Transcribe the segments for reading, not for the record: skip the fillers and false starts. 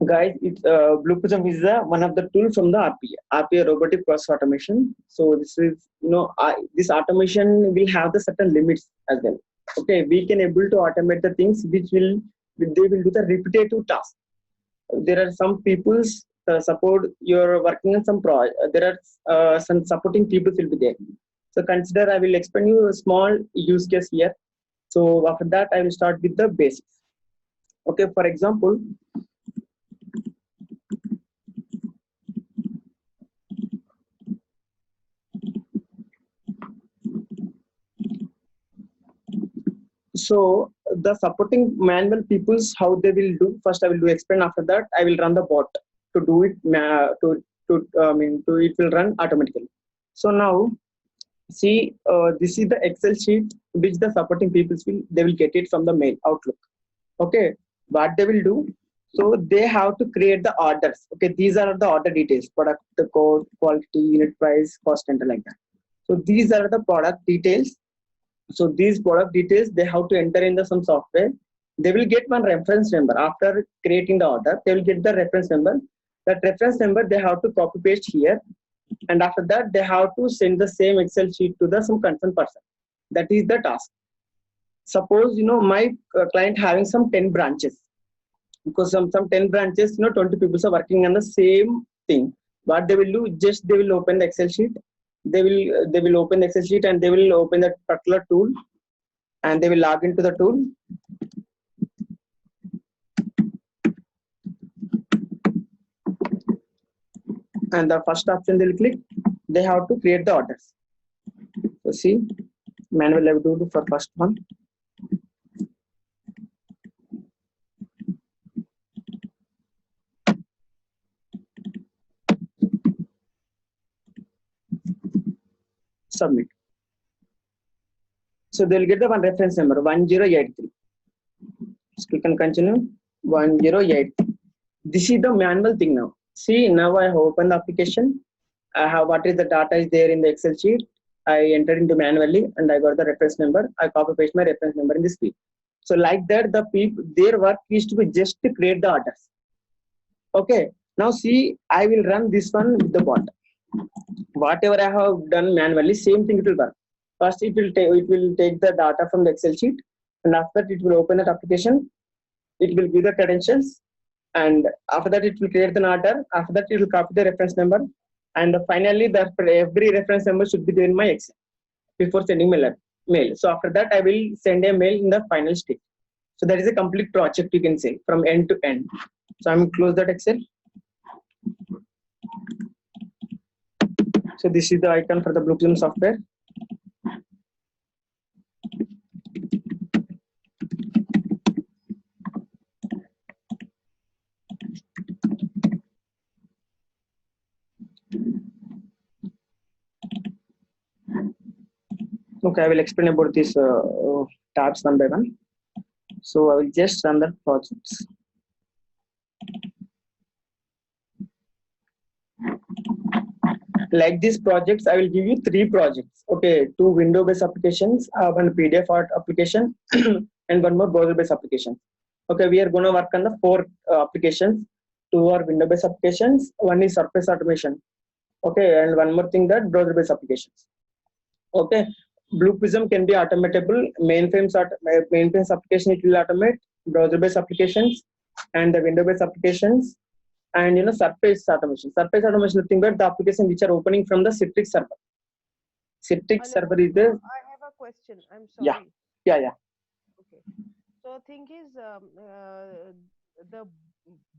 Guys, Blue Prism is one of the tools from the RPA robotic process automation. So this is, this automation will have the certain limits as well. Okay, we can able to automate the things which will they will do the repetitive task. There are some people's support. You're working on some project. There are some supporting people will be there. So consider I will explain you a small use case here. So after that I will start with the basics. Okay, for example, so the supporting manual people's how they will do. First I will do explain. After that I will run the bot to do it to it will run automatically. So now see, this is the Excel sheet which the supporting peoples will they will get it from the mail Outlook. Okay, what they will do, so they have to create the orders. Okay, these are the order details: product, the code, quality, unit price, cost center, like that. So these are the product details. So these product details they have to enter in the some software. They will get one reference number after creating the order. They will get the reference number. That reference number they have to copy paste here, and after that they have to send the same Excel sheet to the some concerned person. That is the task. Suppose my client having some 10 branches, because some 10 branches, 20 people are working on the same thing. What they will do, just they will open the Excel sheet. They will open the Excel sheet and they will open that particular tool, and they will log into the tool. And the first option they will click, they have to create the orders. So see, manual I will do for first one. Submit. So they'll get the one reference number 1083. So click and continue. 1083. This is the manual thing now. See, now I have opened the application. I have what is the data is there in the Excel sheet. I entered into manually and I got the reference number. I copy paste my reference number in this field. So like that, the people their work is to be just to create the orders. Okay. Now see, I will run this one with the bot. Whatever I have done manually, same thing it will work. First, it will take the data from the Excel sheet, and after that, it will open that application. It will give the credentials, and after that, it will create an order. After that, it will copy the reference number, and finally, every reference number should be there in my Excel before sending mail. So after that, I will send a mail in the final stage. So that is a complete project, you can say, from end to end. So I'm close that Excel. So this is the icon for the Blue Prism software. Okay, I will explain about these tabs one by one. So I will just run the projects. Like these projects, I will give you 3 projects. Okay, 2 window-based applications, one PDF art application, and one more browser-based application. Okay, we are going to work on the 4 applications. 2 are window-based applications, one is surface automation. Okay, and one more thing, that browser-based applications. Okay, Blue Prism can be automatable. Mainframes application it will automate, browser-based applications, and the window-based applications. And surface automation. Surface automation is nothing but the application which are opening from the Citrix server. Citrix server is the. I have a question. I'm sorry. Yeah. Okay. So thing is, the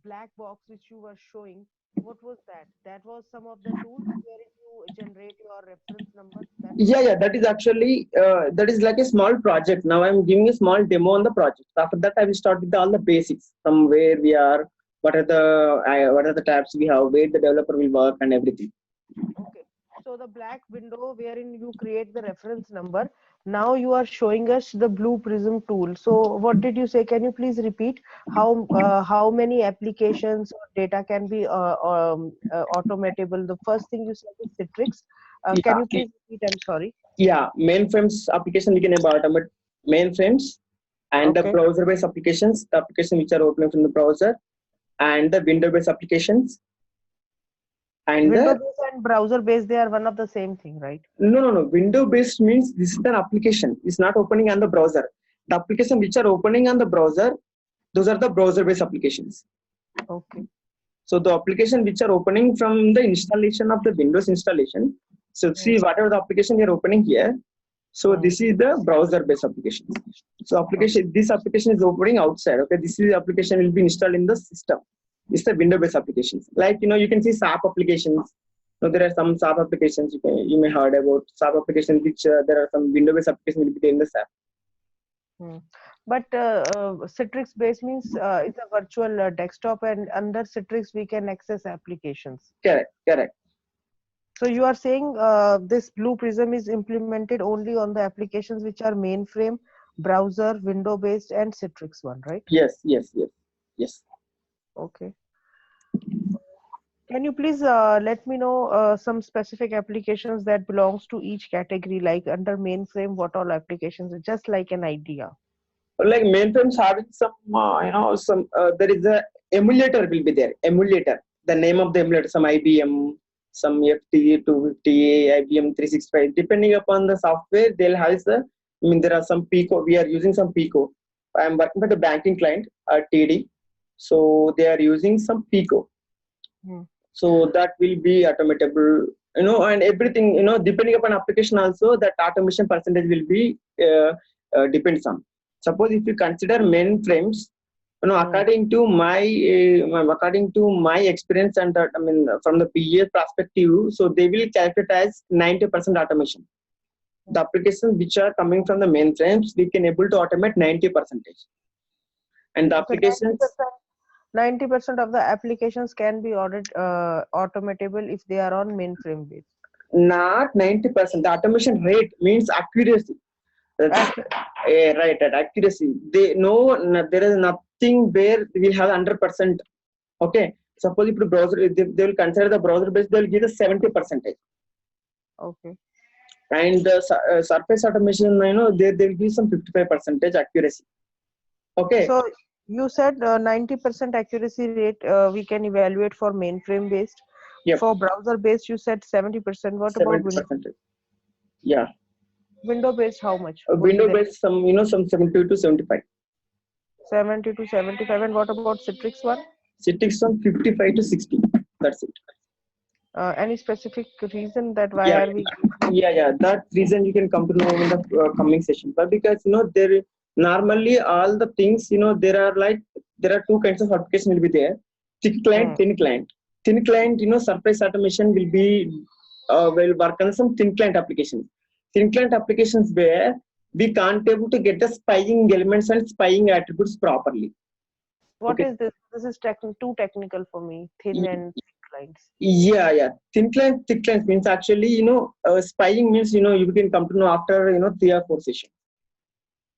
black box which you were showing, what was that? That was some of the tools where you generate your reference numbers. Yeah. That is actually that is like a small project. Now I'm giving a small demo on the project. After that, I will start with all the basics from where we are. What are the tabs we have, where the developer will work, and everything. Okay, so the black window wherein you create the reference number. Now you are showing us the Blue Prism tool. So what did you say? Can you please repeat how many applications or data can be automatable? The first thing you said is Citrix. Can you please repeat? I'm sorry. Yeah, mainframes application we can automate mainframes, and the browser-based applications, the application which are opening from the browser, and the window-based applications. And Window based and browser based, they are one of the same thing, right? no. Window-based means this is an application. It's not opening on the browser. The application which are opening on the browser, those are the browser-based applications. Okay. So the application which are opening from the installation of the Windows installation. So see whatever the application you're opening here. So this is the browser-based application. So this application is opening outside. Okay, this is the application will be installed in the system. It's the window-based applications. Like you can see SAP applications. So there are some SAP applications you may heard about SAP applications which there are some window-based applications will be there in the SAP. But Citrix base means it's a virtual desktop, and under Citrix we can access applications. Correct. So you are saying this Blue Prism is implemented only on the applications which are mainframe, browser, window based, and Citrix one, right? Yes. Okay. Can you please let me know some specific applications that belongs to each category, like under mainframe, what all applications, just like an idea? Like mainframes having some, there is a emulator will be there. Emulator, the name of the emulator, some IBM, some FT 250, IBM 365. Depending upon the software, they'll have there are some Pico. We are using some Pico. I am working for the banking client, TD. So they are using some Pico. So that will be automatable, and everything, depending upon application also, that automation percentage will be depends on. Suppose if you consider mainframes, according to my experience and from the PA perspective, so they will calculate as 90% automation. The applications which are coming from the mainframes, we can able to automate 90%. And the applications. 90% of the applications can be automatable if they are on mainframe base. Not 90%. The automation rate means accuracy. Right, accuracy. There is nothing where we will have 100%. Okay. Suppose if the browser, they will consider the browser base, they will give the 70%. Okay. And the surface automation, they will give some 55% accuracy. Okay. So you said 90% accuracy rate we can evaluate for mainframe based. Yep. For browser based, you said 70%. What 70%. About window? Yeah. Window based, how much? Window based, some 70 to 75. 70 to 75. And what about Citrix one? Citrix one 55 to 60. That's it. Any specific reason that why are we? Yeah. That reason you can come to know in the coming session. But because there normally all the things there are two kinds of application will be there. Thick client, thin client. Thin client, surface automation will be will work on some thin client applications. Thin client applications where we can't able to get the spying elements and spying attributes properly. What is this? This is too technical for me. Thin and thick clients. Yeah. Thin client, thick client means actually spying means you can come to know after 3 or 4 sessions.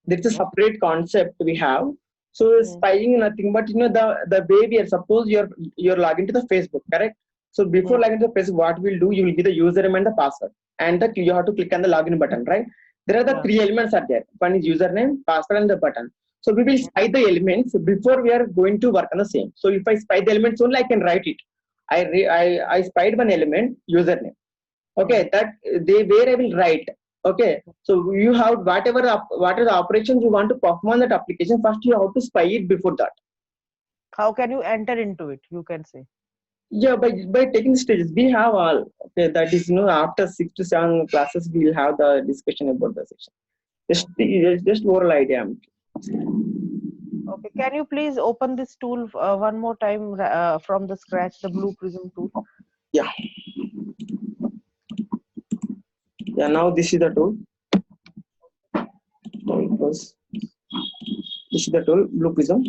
There's a separate concept we have. So spying nothing but the way we are, suppose you're logging to the Facebook, correct? So before logging to the Facebook, what we'll do, you will give the username and the password, and you have to click on the login button, right? There are the 3 elements are there. One is username, password, and the button. So we will spy the elements before we are going to work on the same. So if I spy the elements only, I can write it. I spied one element, username. Okay, that where I will write. Okay, so you have whatever the operations you want to perform on that application, first you have to spy it before that. How can you enter into it? You can say. Yeah, by taking stages, we have all. Okay, that is after 6 to 7 classes, we will have the discussion about the section. Just oral idea. Okay, can you please open this tool one more time from the scratch, the Blue Prism tool? Yeah. Yeah, now this is the tool. This is the tool, Blue Prism.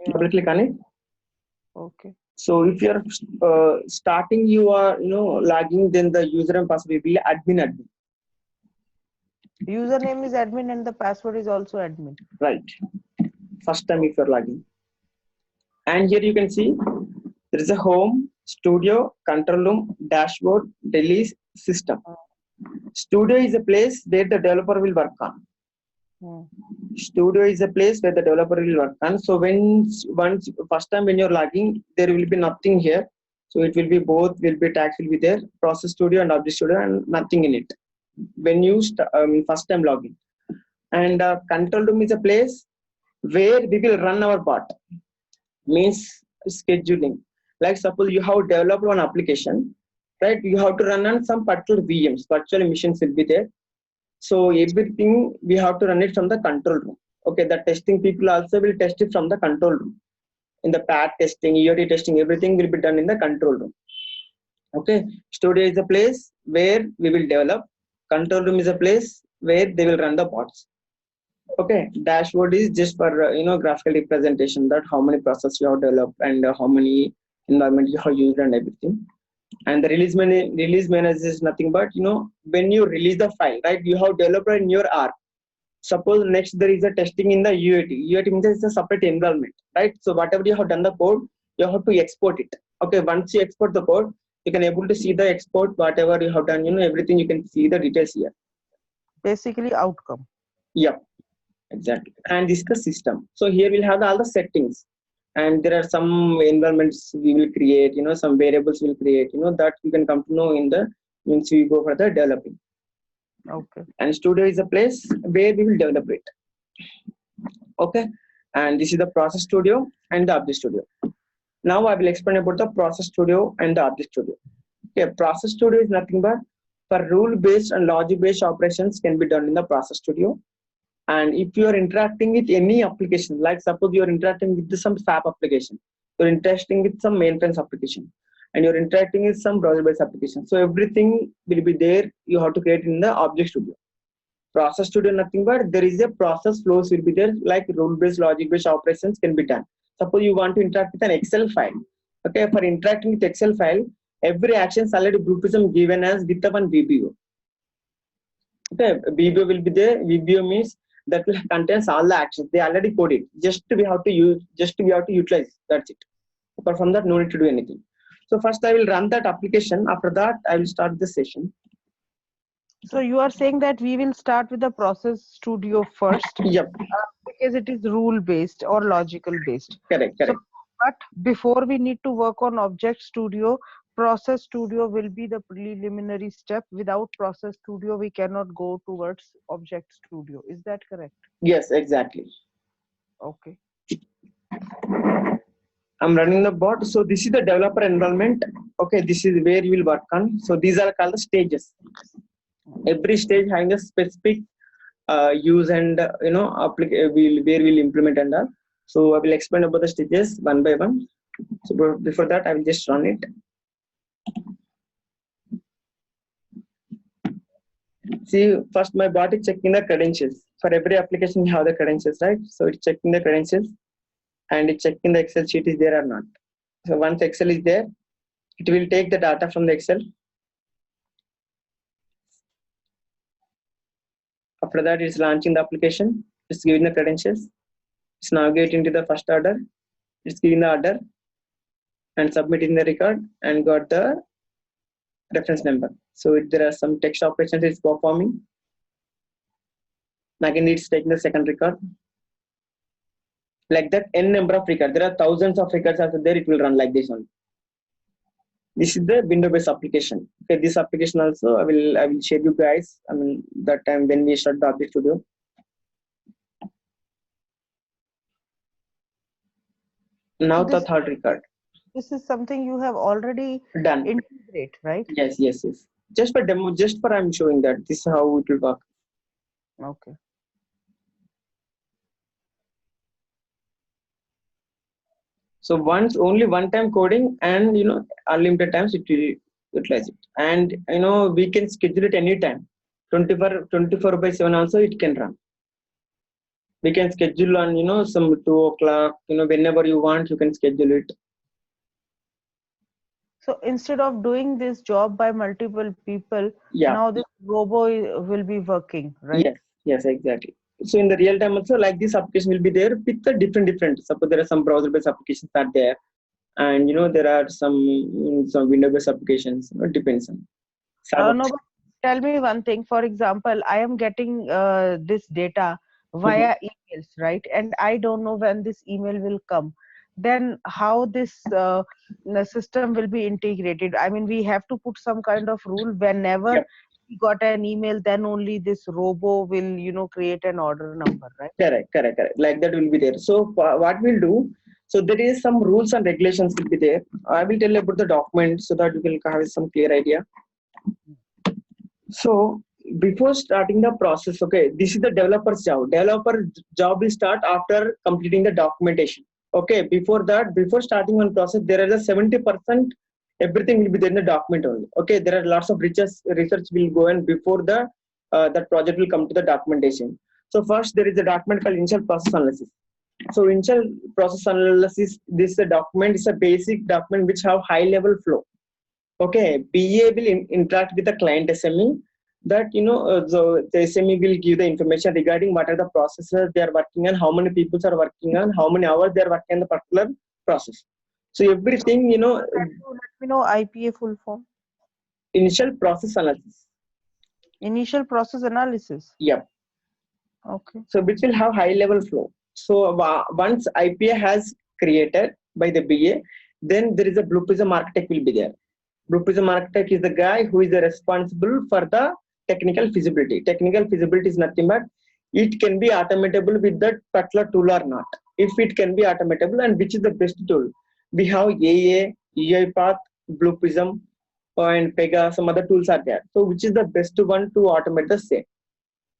Double click on it. Okay. So if you are starting, you are logging, then the user and password will be admin. Username is admin and the password is also admin. Right. First time if you are logging. And here you can see there is a home, studio, control room, dashboard, release, system. Studio is a place where the developer will work on. Hmm. Studio is a place where the developer will work on. So once first time when you're logging, there will be nothing here. So it will be both, will be tags will be there, process studio and object studio, and nothing in it when you first time login. And control room is a place where we will run our bot, means scheduling. Like suppose you have developed one application, right? You have to run on some particular VMs, virtual machines will be there. So everything we have to run it from the control room. Okay, the testing people also will test it from the control room. In the PAT testing, EOT testing, everything will be done in the control room. Okay, studio is a place where we will develop. Control room is a place where they will run the bots. Okay, dashboard is just for graphical representation, that how many process you have developed and how many environment you have used and everything. And the release manager is nothing but when you release the file, right? You have developed in your R. Suppose next there is a testing in the UAT. UAT means it's a separate environment, right? So whatever you have done the code, you have to export it. Okay, once you export the code, you can able to see the export, whatever you have done, everything you can see the details here. Basically outcome. Yeah, exactly. And this is the system. So here we'll have all the settings. And there are some environments we will create, some variables we'll create, that you can come to know in the once we go for the developing. Okay. And studio is a place where we will develop it. Okay, and this is the process studio and the object studio. Now I will explain about the process studio and the object studio. Okay, process studio is nothing but for rule based and logic based operations can be done in the process studio. And if you are interacting with any application, like suppose you are interacting with some SAP application, you're interacting with some mainframe application, and you're interacting with some browser based application, so everything will be there. You have to create in the object studio. Process studio nothing but there is a process flows will be there, like rule based logic based operations can be done. Suppose you want to interact with an Excel file. Okay, for interacting with Excel file, every action already groupism given as with one VBO. Okay, VBO will be there. VBO means that will contains all the actions. They already code it. Just we have to use, just we have to utilize. That's it. Apart from that, no need to do anything. So first I will run that application. After that, I will start the session. So you are saying that we will start with the process studio first. Yep. Because it is rule based or logical based. Correct. So, but before we need to work on object studio, process studio will be the preliminary step. Without process studio, we cannot go towards object studio. Is that correct? Yes, exactly. Okay. I'm running the bot. So this is the developer environment. Okay, this is where you will work on. So these are called the stages. Every stage having a specific use and where we'll implement and all. So I will explain about the stages one by one. So before that, I will just run it. See, first my bot is checking the credentials. For every application, you have the credentials, right? So it's checking the credentials and it's checking the Excel sheet is there or not. So once Excel is there, it will take the data from the Excel. After that, it's launching the application. It's giving the credentials. It's navigating to the first order. It's giving the order and submitting the record and got the reference number. So if there are some text operations it's performing. Again, it's taking the second record. Like that, n number of records. There are thousands of records also there. It will run like this one. This is the window-based application. Okay, this application also I will share you guys. I mean that time when we start the Object Studio. Now the third record. This is something you have already done. Integrate, right? Yes. Just for demo, just for I'm showing that this is how it will work. Okay. So only one time coding and unlimited times it will utilize it. And we can schedule it anytime. 24/7 also it can run. We can schedule on some 2 o'clock, whenever you want, you can schedule it. So instead of doing this job by multiple people, yeah, now this robo will be working, right? Yes, exactly. So in the real time also, like this application will be there with the different. Suppose there are some browser-based applications are there, and there are some window-based applications. It depends on. No, but tell me one thing. For example, I am getting this data via emails, right? And I don't know when this email will come. Then how this the system will be integrated? I mean, we have to put some kind of rule whenever Yep. we got an email, then only this robo will, create an order number, right? Correct. Like that will be there. So what we'll do, so there is some rules and regulations will be there. I will tell you about the document so that you will have some clear idea. So before starting the process, okay, this is the developer's job. Developer job will start after completing the documentation. Okay, before that, before starting one process, there is a 70% everything will be there in the document only. Okay, there are lots of research will go and before the that project will come to the documentation. So first there is a document called initial process analysis. So initial process analysis, this document is a basic document which have high level flow. Okay, BA will interact with the client SME that the SME will give the information regarding what are the processes they are working on, how many people are working on, how many hours they are working on the particular process. So everything Let me know IPA full form. initial process analysis. Initial process analysis. Yep. Okay. So which will have high level flow. So once IPA has created by the BA, then there is a Blue Prism architect will be there. Blue Prism architect is the guy who is responsible for the technical feasibility. Technical feasibility is nothing but it can be automatable with that particular tool or not. If it can be automatable, and which is the best tool? We have AA, UiPath, Blue Prism, and Pega. Some other tools are there. So which is the best one to automate the same?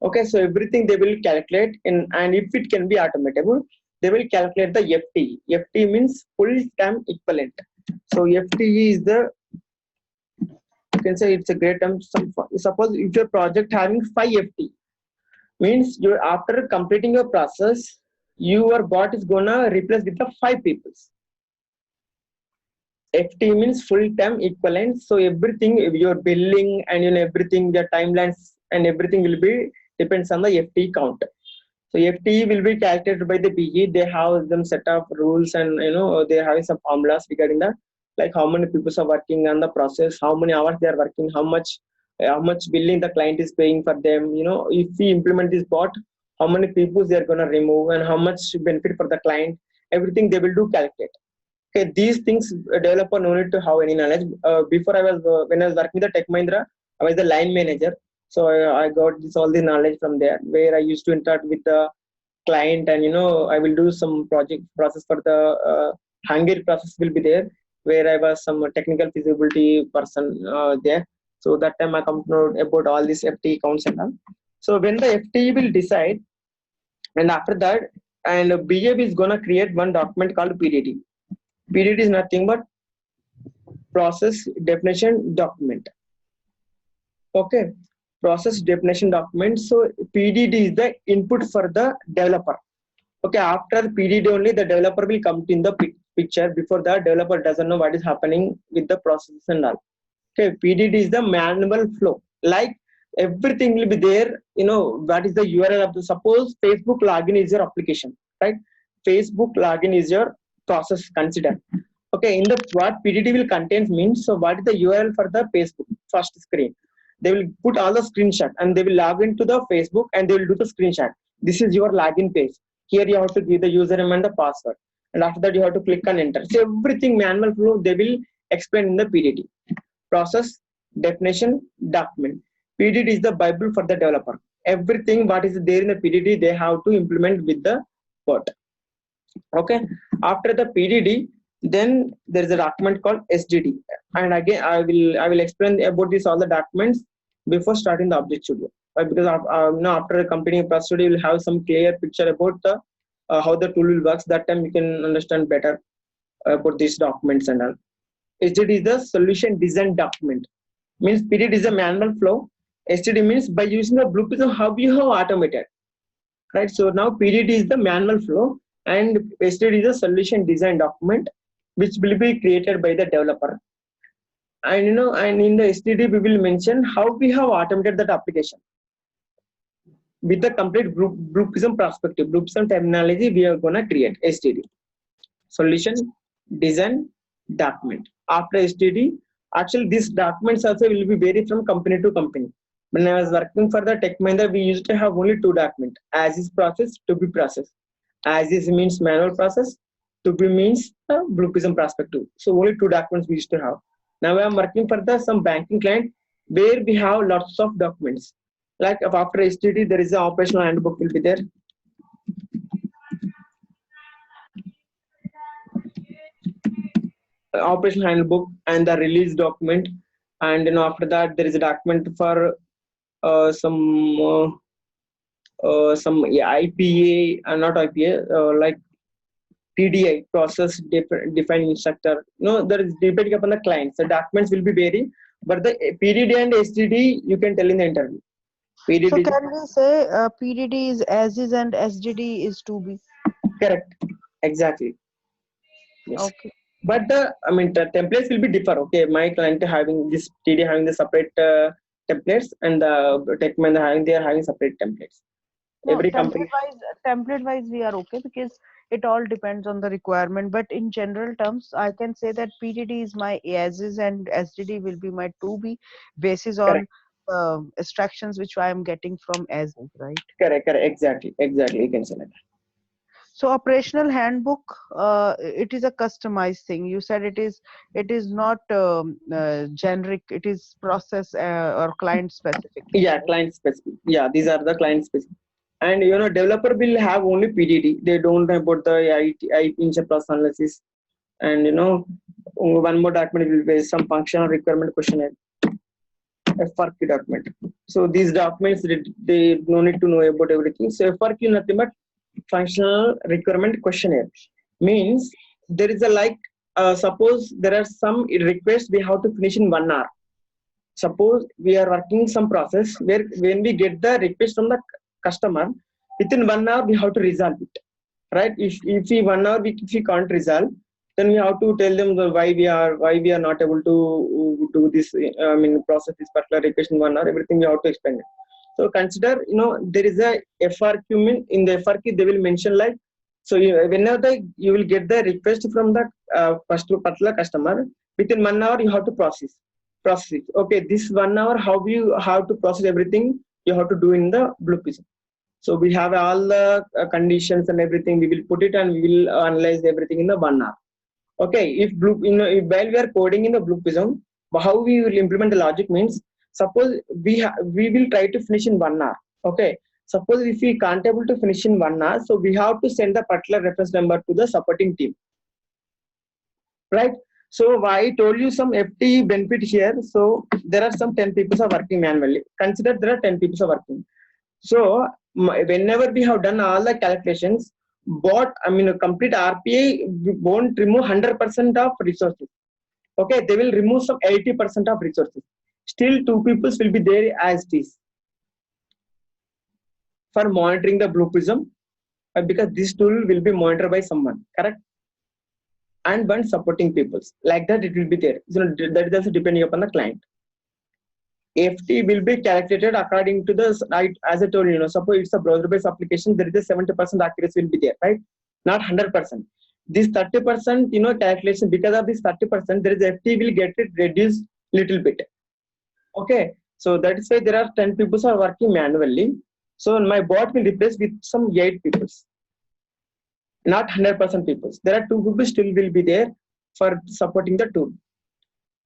Okay, so everything they will calculate in, and if it can be automatable, they will calculate the FTE. FTE means full time equivalent. So FTE is the, you can say it's a great term. Suppose if your project having 5 FTE, means you after completing your process, your bot is gonna replace with the 5 people. FTE means full time equivalent. So everything, your billing and everything, the timelines and everything will be depends on the FTE count. So FTE will be calculated by the BE. They have them set up rules and they have some formulas regarding that, like how many people are working on the process, how many hours they are working, how much billing the client is paying for them. If we implement this bot, how many people they are gonna remove and how much benefit for the client. Everything they will do calculate. Okay, these things developer no need to have any knowledge. Before I was when I was working with the Tech Mahindra, I was the line manager. So I got all the knowledge from there, where I used to interact with the client, and I will do some project process for the Hungary process will be there, where I was some technical feasibility person there. So that time I come to know about all these FTE counts and all. So when the FTE will decide, and after that, and BA is gonna create one document called PDD. PDD is nothing but process definition document. Okay, process definition document. So PDD is the input for the developer. Okay, after PDD only the developer will come in the picture. Before that, developer doesn't know what is happening with the process and all. Okay, PDD is the manual flow. Like everything will be there. What is the URL of the, suppose Facebook login is your application, right? Facebook login is your process consider. Okay, in the what PDD will contain means, so what is the URL for the Facebook first screen? They will put all the screenshot and they will log into the Facebook and they will do the screenshot. This is your login page. Here you have to give the username and the password, and after that you have to click on enter. So everything manual flow they will explain in the PDD. Process definition document. PDD is the Bible for the developer. Everything what is there in the PDD they have to implement with the bot. Okay, after the PDD, then there is a document called SDD, and again I will explain about this all the documents before starting the Object Studio, right? Because after completing Plus Studio, you will have some clear picture about the how the tool will works. That time you can understand better about these documents and all. SDD is the solution design document. Means PDD is a manual flow. SDD means by using the Blue Prism, how you have automated, right? So now PDD is the manual flow and SDD is a solution design document which will be created by the developer. And and in the SDD we will mention how we have automated that application with the complete Blue Prism perspective, Blue Prism terminology. We are gonna create SDD, solution design document. After SDD, actually these documents also will be vary from company to company. When I was working for the Tech Mahindra, we used to have only two documents: as is process, to be process. As is means manual process, to be means Blue Prism perspective. So only two documents we used to have. Now I am working for the some banking client where we have lots of documents. Like after STD, there is an operational handbook will be there. Operational handbook and the release document, and after that there is a document for some IPA, not IPA, like PDI, process defined instructor. There is depending upon the client. So documents will be vary, but the PDD and STD you can tell in the interview. PDD. So can we say PDD is as is and SDD is to be? Correct. Exactly. Yes. Okay. But the templates will be differ. Okay, my client having this TD having the separate templates, and the Tech Mahindra they are having separate templates. No, Every company. template wise we are okay because it all depends on the requirement. But in general terms, I can say that PDD is my as is and SDD will be my to be basis on extractions which I am getting from as is, right? Correct. Exactly. You can say like that. So operational handbook, it is a customized thing. You said it is not generic. It is process or client specific. Yeah, client specific. Yeah, these are the client specific. And developer will have only PDD. They don't know about the IT interface process analysis. And one more document will be some functional requirement questionnaire, FRQ document. So these documents they no need to know about everything. So FRQ nothing but functional requirement questionnaire means there is a suppose there are some requests we have to finish in 1 hour. Suppose we are working some process where when we get the request from the customer, within 1 hour we have to resolve it, right? If we 1 hour if we can't resolve, then we have to tell them why we are not able to do this. Process this particular request in 1 hour. Everything we have to explain it. So consider there is a FRQ. In the FRQ they will mention like, so whenever you will get the request from the first particular customer, within 1 hour you have to process it. Okay, this 1 hour how you have to process everything you have to do in the Blue Prism. So we have all the conditions and everything. We will put it and we will analyze everything in the 1 hour. Okay, if while we are coding in the Blue Prism, how we will implement the logic means, suppose we will try to finish in 1 hour. Okay, suppose if we can't able to finish in 1 hour, so we have to send the particular reference number to the supporting team, right? So I told you some FT benefit here. So there are some 10 people are working manually. Consider there are 10 people are working. So whenever we have done all the calculations, complete RPA won't remove 100% of resources. Okay, they will remove some 80% of resources. Still, 2 people will be there as it is for monitoring the Blue Prism, because this tool will be monitored by someone, correct? And one supporting peoples, like that it will be there. So that is also depending upon the client. FT will be calculated according to the, right, as I told you, suppose it's a browser-based application, there is a 70% accuracy will be there, right? Not 100%. This 30%, calculation, because of this 30%, there is FT will get it reduced little bit. Okay, so that is why there are 10 people are working manually. So my bot will replace with some 8 people. Not 100% people. There are 2 people still will be there for supporting the tool.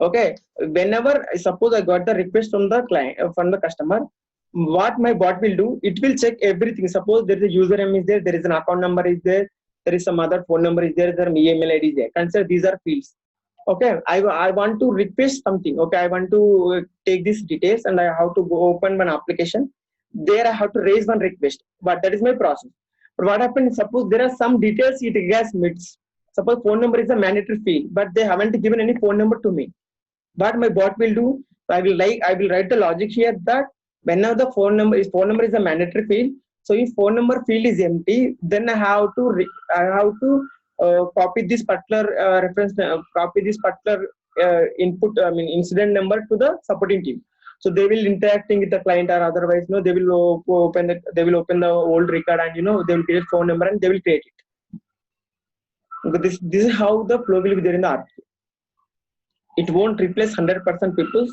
Okay, whenever suppose I got the request from the client, from the customer, what my bot will do, it will check everything. Suppose there is a username is there is an account number is there is some other phone number is there an email ID is there. Consider these are fields. Okay, I want to request something. Okay, I want to take these details and I have to go open one application. There I have to raise one request, but that is my process. But what happens, suppose there are some details it gets missed. Suppose phone number is a mandatory field, but they haven't given any phone number to me. What my bot will do, I will write the logic here that whenever the phone number is a mandatory field. So if phone number field is empty, then I have to copy this particular reference, copy this particular input, incident number to the supporting team. So they will interacting with the client, or otherwise, they will open the old record and they will get a phone number and they will create it. Okay, this is how the flow will be there in the RPA. It won't replace 100% people,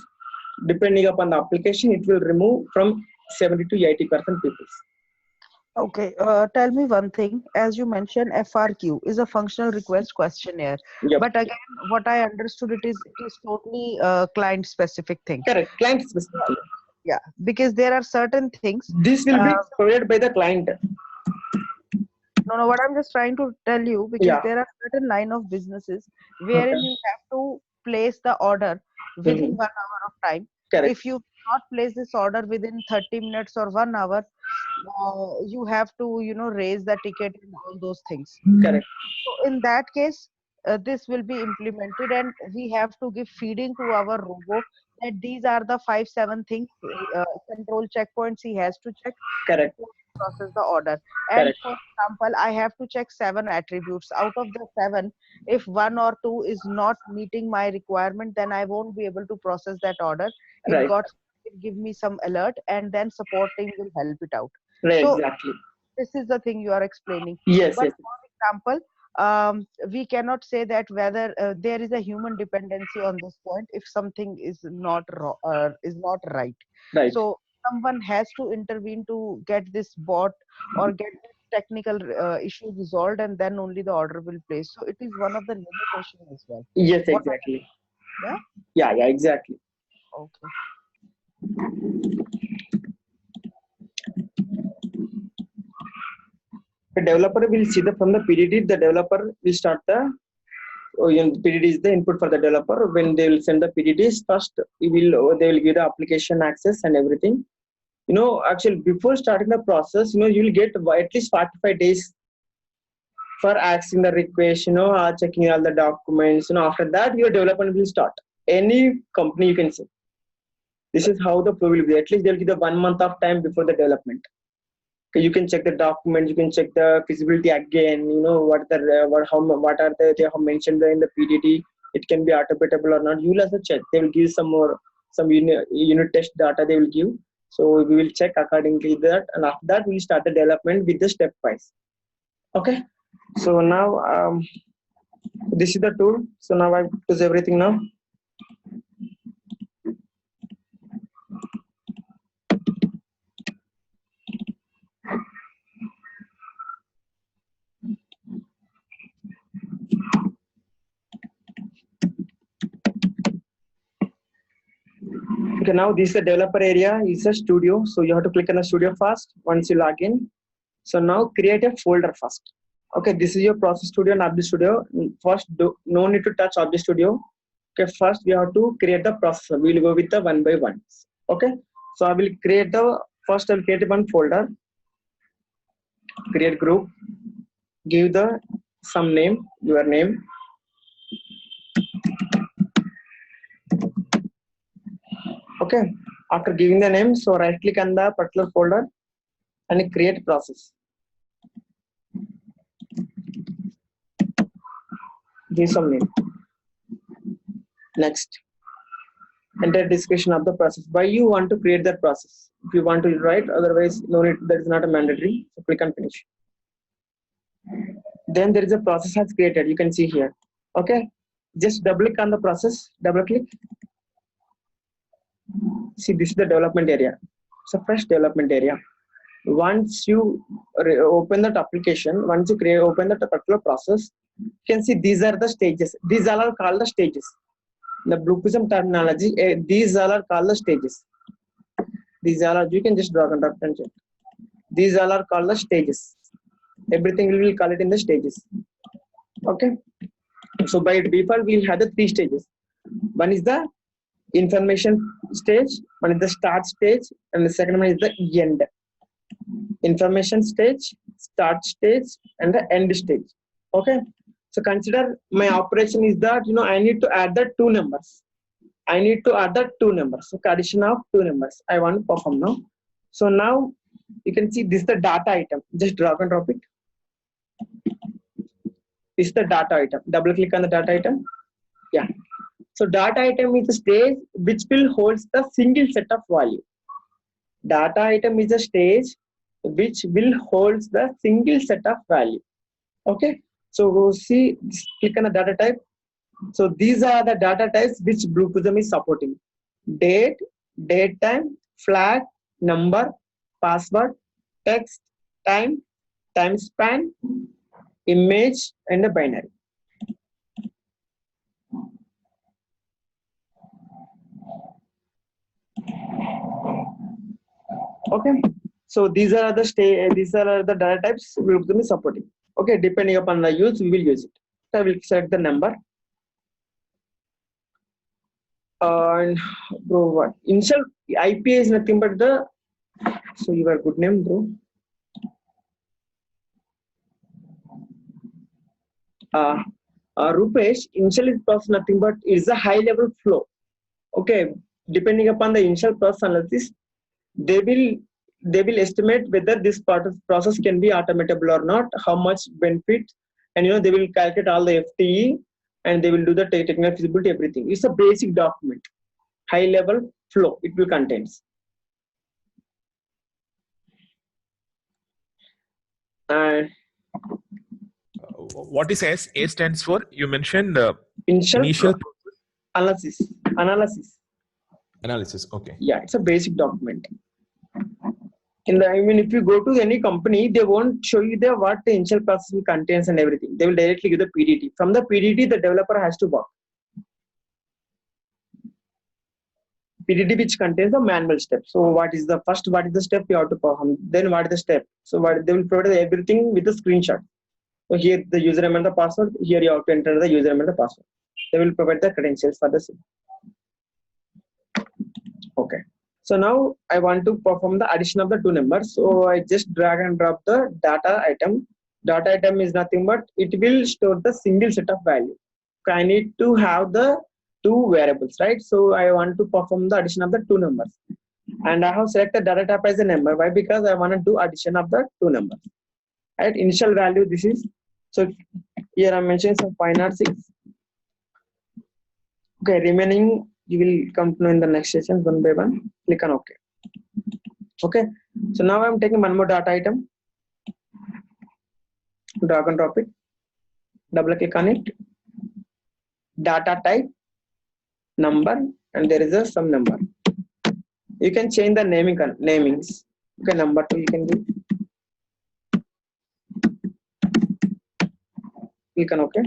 depending upon the application, it will remove from 70 to 80% people. Okay, tell me one thing. As you mentioned, FRQ is a functional request questionnaire. Yep. But again, what I understood it is totally client specific thing. Correct. Client specific. Yeah, because there are certain things. This will be provided by the client. No, what I'm just trying to tell you, because there are certain line of businesses wherein you have to place the order within 1 hour of time. Correct. If you not place this order within 30 minutes or 1 hour, you have to, raise the ticket and all those things. Correct. So in that case, this will be implemented, and we have to give feeding to our robot that these are the 5-7 things, control checkpoints he has to check. Correct. To process the order. And Correct. for example, I have to check 7 attributes. Out of the 7, if 1 or 2 is not meeting my requirement, then I won't be able to process that order. Right. It give me some alert, and then support team will help it out. Right, so exactly. This is the thing you are explaining. Yes. But yes. for example, we cannot say that whether there is a human dependency on this point if something is not right. Right. So someone has to intervene to get this bot or get this technical issue resolved, and then only the order will place. So it is one of the limitations as well. Yes, exactly. Yeah, exactly. Okay. The developer will see from the PDD. The developer will start the PDD is the input for the developer. When they will send the PDDs, first they will give the application access and everything. Actually before starting the process, you will get at least 45 days for asking the request, checking all the documents. After that your development will start. Any company you can say. This is how the flow will be. At least they'll give the 1 month of time before the development. You can check the documents, you can check the feasibility again, what are they have mentioned in the PDD, it can be automatable or not. You will also check. They will give some unit test data they will give. So we will check accordingly that, and after that we will start the development with the stepwise. Okay. So now this is the tool. So now I choose everything now. Okay, now this is the developer area, is a studio. So you have to click on the studio first once you log in. So now create a folder first. Okay, this is your process studio and object studio. First, no need to touch object studio. Okay, first we have to create the processor. We will go with the 1 by 1. Okay, so I will create I'll create one folder, create group, give some name, your name. Okay, after giving the name, so right click on the particular folder and create process. Give some name. Next, enter description of the process. Why you want to create that process? If you want to write, otherwise no need. That is not a mandatory. So click on finish. Then there is a process has created. You can see here. Okay, just double click on the process. Double click. See, this is the development area. It's a fresh development area. Once you open that application, once you open that particular process, you can see these are the stages. These all are called the stages. The Blue Prism terminology, these all are called the stages. These all are, you can just drag and drop and check. These all are called the stages. Everything we will call it in the stages. Okay. So by default, we'll have the 3 stages. One is the information stage, one is the start stage, and the second one is the end. Information stage, start stage, and the end stage. Okay. So consider my operation is that I need to add the 2 numbers. I need to add the 2 numbers. So addition of 2 numbers. I want to perform now. So now you can see this is the data item. Just drag and drop it. This is the data item. Double click on the data item. Yeah. So data item is a stage which will hold the single set of value. Data item is a stage which will hold the single set of value. Okay. So go see, click on the data type. So these are the data types which Blue Prism is supporting. Date, date time, flag, number, password, text, time, time span, image, and a binary. Okay, so these are the data types we will be supporting. Okay, depending upon the use, we will use it. So I will select the number. And bro, what initial IP is nothing but the, so your good name, bro. Rupesh, initial is process nothing but is a high level flow. Okay, depending upon the initial process analysis, they will estimate whether this part of process can be automatable or not, how much benefit, and they will calculate all the FTE, and they will do the technical feasibility, everything. It's a basic document, high level flow it will contains. And what is S? A stands for, you mentioned initial analysis. Analysis. Okay. Yeah, it's a basic document. If you go to any company, they won't show you what the initial process will contains and everything. They will directly give the PDT. From the PDT, the developer has to work. PDT which contains the manual step. So what is the step you have to perform? Then what is the step? So they will provide everything with a screenshot. So here the username and the password. Here you have to enter the username and the password. They will provide the credentials for the same. Okay. So now I want to perform the addition of the two numbers. So I just drag and drop the data item. Data item is nothing but it will store the single set of value. So I need to have the two variables, right? So I want to perform the addition of the two numbers. And I have selected data type as a number. Why? Because I want to do addition of the two numbers. Right? Initial value, this is, so here I'm mentioning some 506. Okay, remaining you will come to know in the next session one by one. Click on OK. Okay, so now I'm taking one more data item, drag and drop it, double click on it, data type, number, and there is some number. You can change the namings. Okay, number 2 you can do. Click on OK.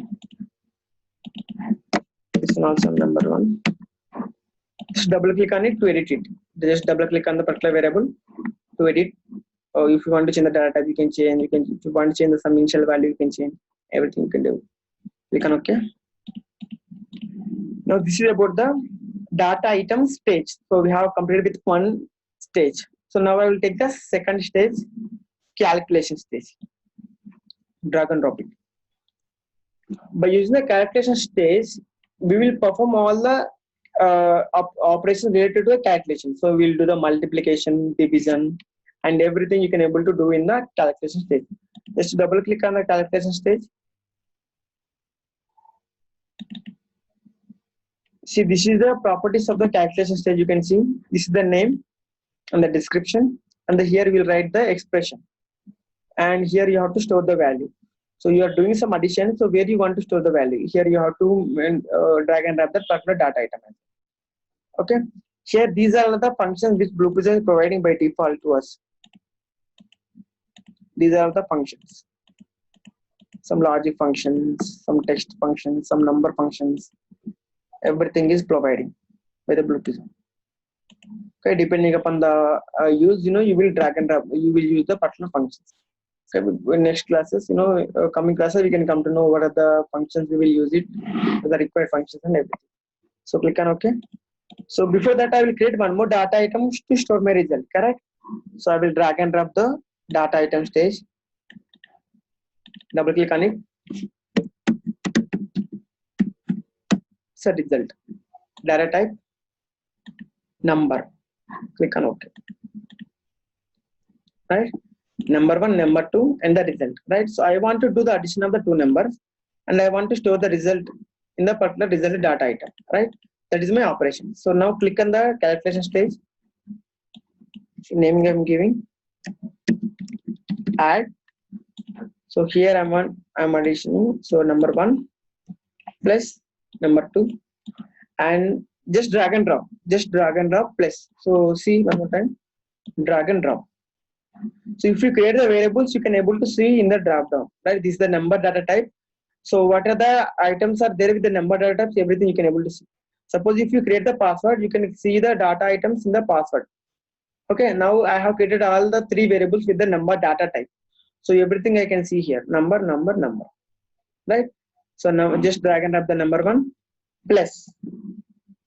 This one also number 1. Just double click on it to edit it. Just double click on the particular variable to edit. Or if you want to change the data type, you can change. If you want to change the some initial value, you can change. Everything you can do. Click on OK. Now this is about the data item stage. So we have completed with one stage. So now I will take the second stage, calculation stage. Drag and drop it. By using the calculation stage, we will perform all the operations related to the calculation. So we'll do the multiplication, division, and everything you can able to do in the calculation stage. Just double click on the calculation stage. See, this is the properties of the calculation stage. You can see this is the name and the description, and here we will write the expression, and here you have to store the value. So you are doing some addition. So where you want to store the value, here you have to drag and drop that particular data item. Okay. Here these are the functions which Blue Prism is providing by default to us. These are the functions. Some logic functions, some text functions, some number functions. Everything is providing by the Blue Prism. Okay, depending upon the use, you will drag and drop. You will use the particular functions. Okay, in next classes, coming classes, we can come to know what are the functions we will use it, the required functions and everything. So click on OK. So before that, I will create one more data item to store my result. Correct. So I will drag and drop the data item stage. Double click on it. Set result. Data type, number. Click on OK. Right. Number 1, number 2, and the result. Right. So I want to do the addition of the two numbers, and I want to store the result in the particular result data item. Right. That is my operation. So now click on the calculation stage. Naming I'm giving. Add. So here I'm additioning. So number 1 plus number 2, and just drag and drop. Just drag and drop plus. So see one more time. Drag and drop. So if you create the variables, you can able to see in the drop down. Right? This is the number data type. So what are the items are there with the number data types? Everything you can able to see. Suppose if you create the password, you can see the data items in the password. Okay. Now I have created all the 3 variables with the number data type. So everything I can see here. Number. Right? So now just drag and drop the number 1 plus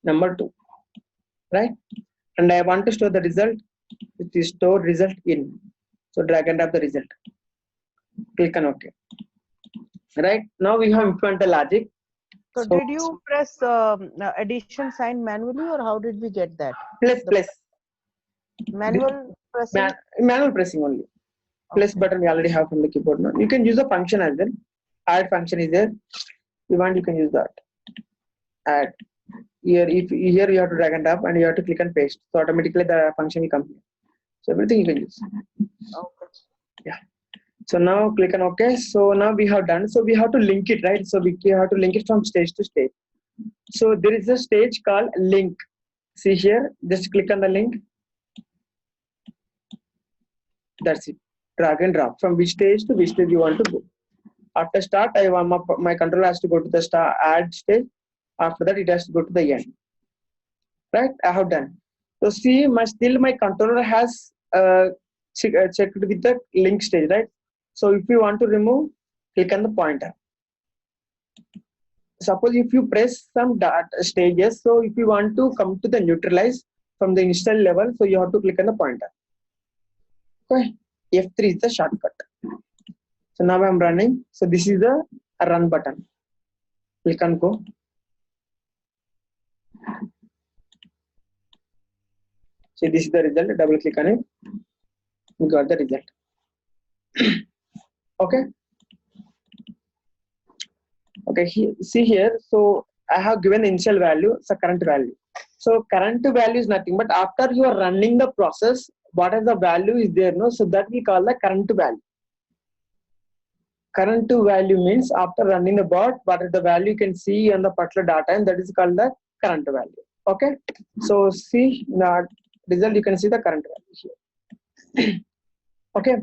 number 2. Right? And I want to store the result. It is store result in. So drag and drop the result. Click on OK. Right? Now we have implemented the logic. So did you press addition sign manually, or how did we get that? Plus. Manual pressing? Manual pressing only. Plus button we already have from the keyboard now. You can use a function as well. Add function is there. You want, you can use that. Add. Here you have to drag and drop, and you have to click and paste. So automatically the function will come here. So everything you can use. Okay. Yeah. So now click on OK. So now we have done. So we have to link it, right? So we have to link it from stage to stage. So there is a stage called link. See here, just click on the link. That's it. Drag and drop from which stage to which stage you want to go. After start, I want my controller has to go to the start add stage. After that, it has to go to the end. Right? I have done. So see, my controller has checked with the link stage, right? So if you want to remove, click on the pointer. Suppose if you press some stages, so if you want to come to the neutralize from the initial level, so you have to click on the pointer. Okay. F3 is the shortcut. So now I'm running. So this is the run button. Click on go. So this is the result. Double click on it. We got the result. Okay. Okay. See here. So I have given the initial value. So current value. So current value is nothing but after you are running the process, what is the value is there? No. So that we call the current value. Current value means after running the bot, what is the value you can see on the particular data, and that is called the current value. Okay. So see the result, you can see the current value here. Okay.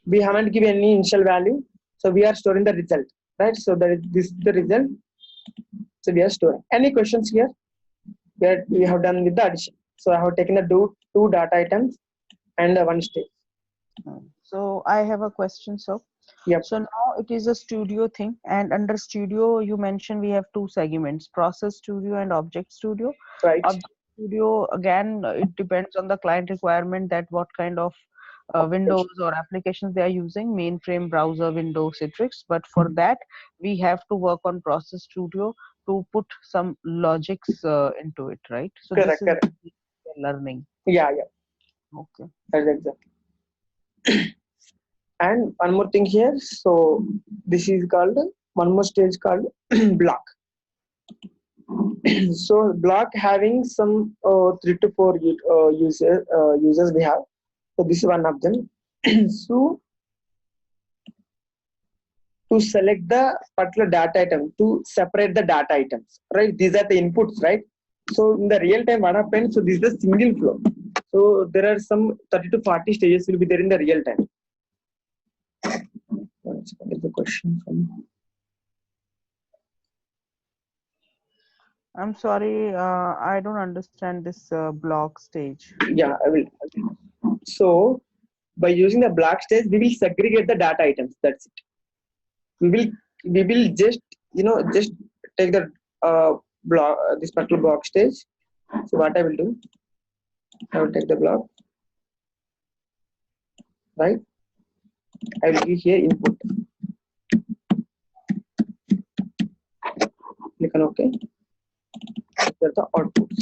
We haven't given any initial value, so we are storing the result, right? So that is this is the result. So we are storing. Any questions here? We have done with the addition. So I have taken the two data items and one stage. So I have a question, sir. Yep. So now it is a studio thing, and under studio you mentioned we have 2 segments: process studio and object studio. Right. Object studio, again, it depends on the client requirement that what kind of windows or applications they are using, mainframe, browser, Windows, Citrix. But for that we have to work on process studio to put some logics into it, right? So Correct. this is learning. Yeah. Okay. That's exactly. And one more thing here. So this is called one more stage called block. So block having some 3 to 4 users we have. So this is one of them. So to select the particular data item, to separate the data items, right? These are the inputs, right? So in the real time, what happens? So this is the single flow. So there are some 30 to 40 stages will be there in the real time. What is the question from? I'm sorry, I don't understand this block stage. Yeah, I will. So by using the block stage, we will segregate the data items. That's it. We will just just take the block this particular block stage. So what I will do, I will take the block, right? I will give here input. Click on OK. These are the outputs.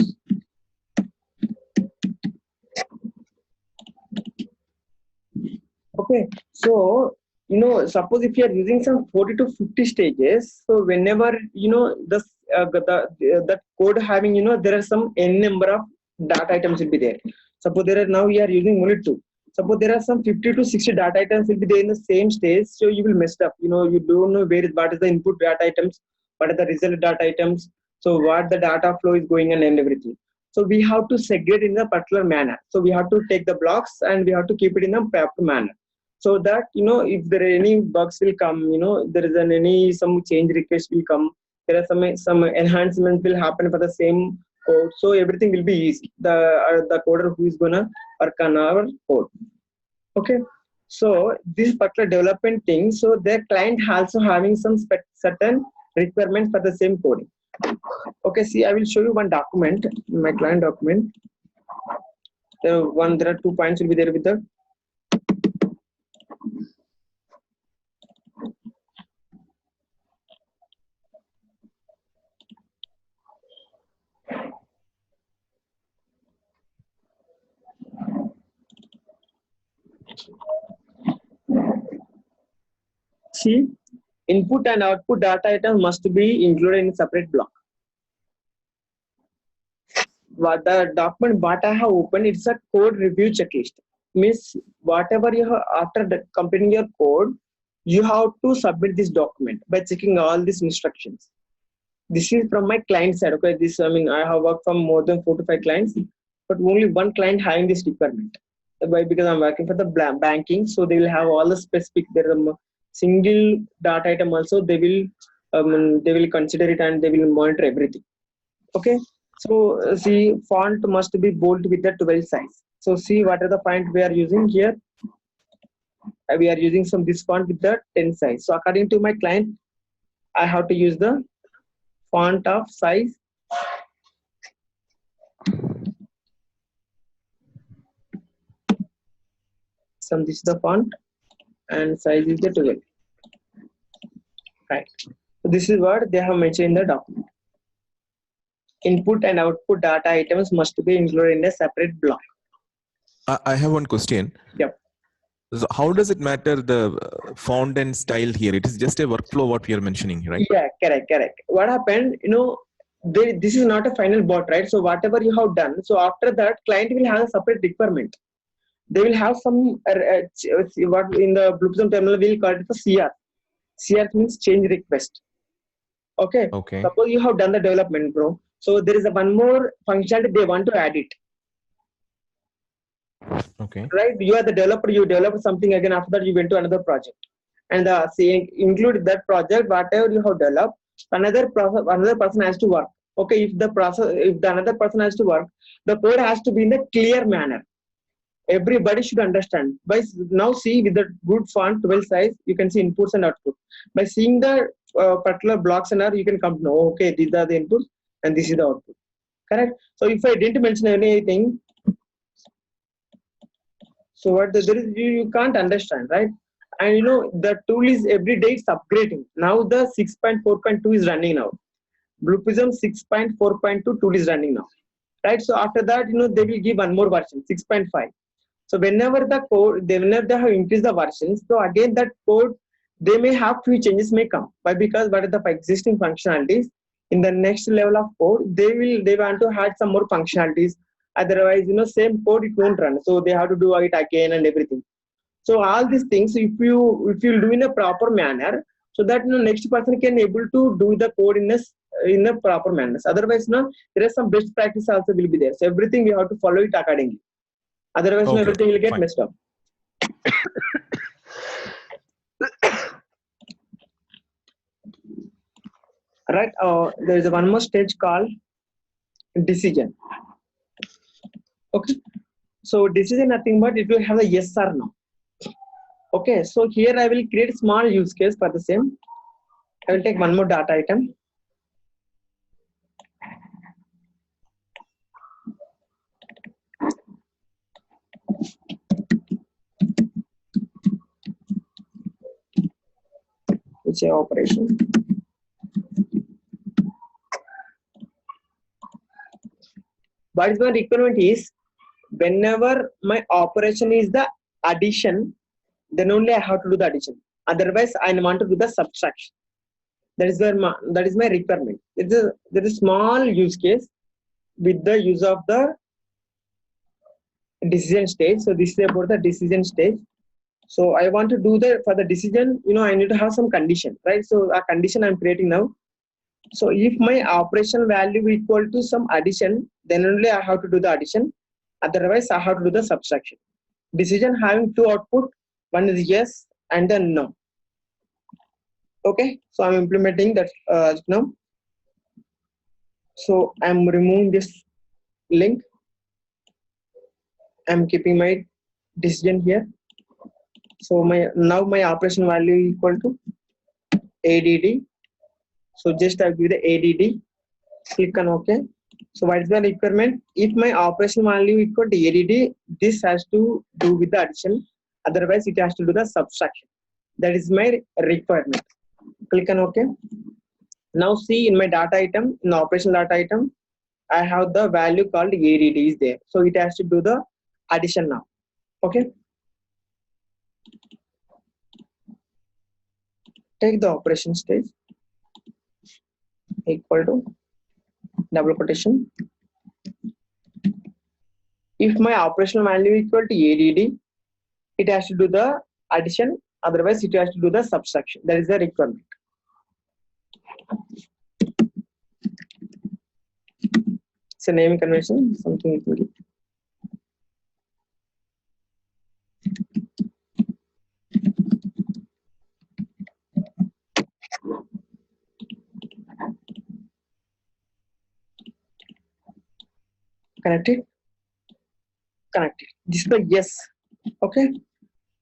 Okay, so suppose if you are using some 40 to 50 stages, so whenever that code having there are some n number of data items will be there. Suppose there are now we are using only 2. Suppose there are some 50 to 60 data items will be there in the same stage, so you will mess up. You don't know what is the input data items, what are the result data items, So what the data flow is going on and everything. So we have to segregate in a particular manner. So we have to take the blocks and we have to keep it in a proper manner. So that, if there are any bugs will come, there is some change request will come. There are some enhancements will happen for the same code. So everything will be easy. The coder who is gonna work on our code. Okay. So this particular development thing, so their client also having some certain requirements for the same coding. Okay, see, I will show you one document, my client document. There are 2 points will be there with the see, input and output data items must be included in a separate block. What the document what I have opened, it's a code review checklist. Means whatever you have after completing your code, you have to submit this document by checking all these instructions. This is from my client side. Okay, I have worked from more than 4 to 5 clients, but only one client having this requirement. Why? Because I'm working for the banking, so they will have all the specific. There are single data item also. They will consider it and they will monitor everything. Okay. So see, font must be bold with the 12 size. So see what are the font we are using here. We are using this font with the 10 size. So according to my client, I have to use the font of size. So this is the font and size is the 12. Right. So this is what they have mentioned in the document. Input and output data items must be included in a separate block. I have one question. Yep. So how does it matter the font and style here? It is just a workflow what we are mentioning, right? Yeah, correct. What happened, this is not a final bot, right? So whatever you have done, so after that, client will have a separate requirement. They will have some, what in the Blueprism terminal we'll call it the CR. CR means change request. Okay. Suppose you have done the development, bro. So there is one more functionality they want to add it. Okay. Right? You are the developer, you develop something again, after that you went to another project. And include that project, whatever you have developed, another person has to work. Okay, if the another person has to work, the code has to be in a clear manner. Everybody should understand. By now see with the good font 12 size, you can see inputs and outputs. By seeing the particular blocks and you can come to know, okay, these are the inputs and this is the output. Correct? So if I didn't mention anything, so what there is, you can't understand, right? And the tool is every day it's upgrading. Now the 6.4.2 is running now. Blueprism 6.4.2 tool is running now. Right? So after that, they will give one more version, 6.5. So whenever they have increased the versions, so again that code, they may have few changes may come. Why? Because what are the existing functionalities in the next level of code, they want to add some more functionalities. Otherwise, same code it won't run. So they have to do it again and everything. So all these things, if you do in a proper manner, so that next person can able to do the code in a proper manner. Otherwise, there is some best practice also will be there. So everything we have to follow it accordingly. Otherwise, everything will get messed up. Right? There is one more stage called decision. Okay. So decision nothing but it will have a yes or no. Okay. So here I will create a small use case for the same. I will take one more data item. Which is operation. What is my requirement is, whenever my operation is the addition, then only I have to do the addition. Otherwise, I want to do the subtraction. That is my requirement. There is a small use case with the use of the decision stage. So this is about the decision stage. So I want to do for the decision, I need to have some condition, right? So a condition I'm creating now. So if my operation value equal to some addition, then only I have to do the addition. Otherwise, I have to do the subtraction. Decision having two output, one is yes and then no. Okay, so I'm implementing that now. So I'm removing this link. I'm keeping my decision here. So now my operation value equal to ADD. So just I'll give the ADD. Click on OK. So what is the requirement? If my operation value equal to ADD, this has to do with the addition. Otherwise, it has to do the subtraction. That is my requirement. Click on OK. Now see in my data item, in the operational data item, I have the value called ADD is there. So it has to do the addition now. Okay. Take the operation stage equal to double quotation. If my operational value equal to ADD, it has to do the addition. Otherwise, it has to do the subtraction. That is the requirement. It's a naming convention, something it will give. Connected. This is the yes. Okay.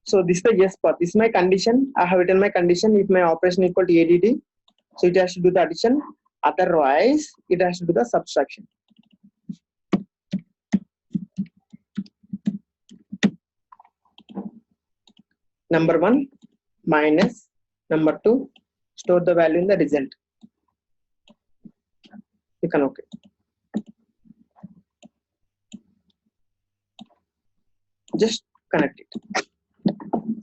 So this is the yes part. This is my condition. I have written my condition. If my operation equal to ADD, so it has to do the addition. Otherwise, it has to do the subtraction. Number 1 minus number 2. Store the value in the result. You can OK. Just connect it.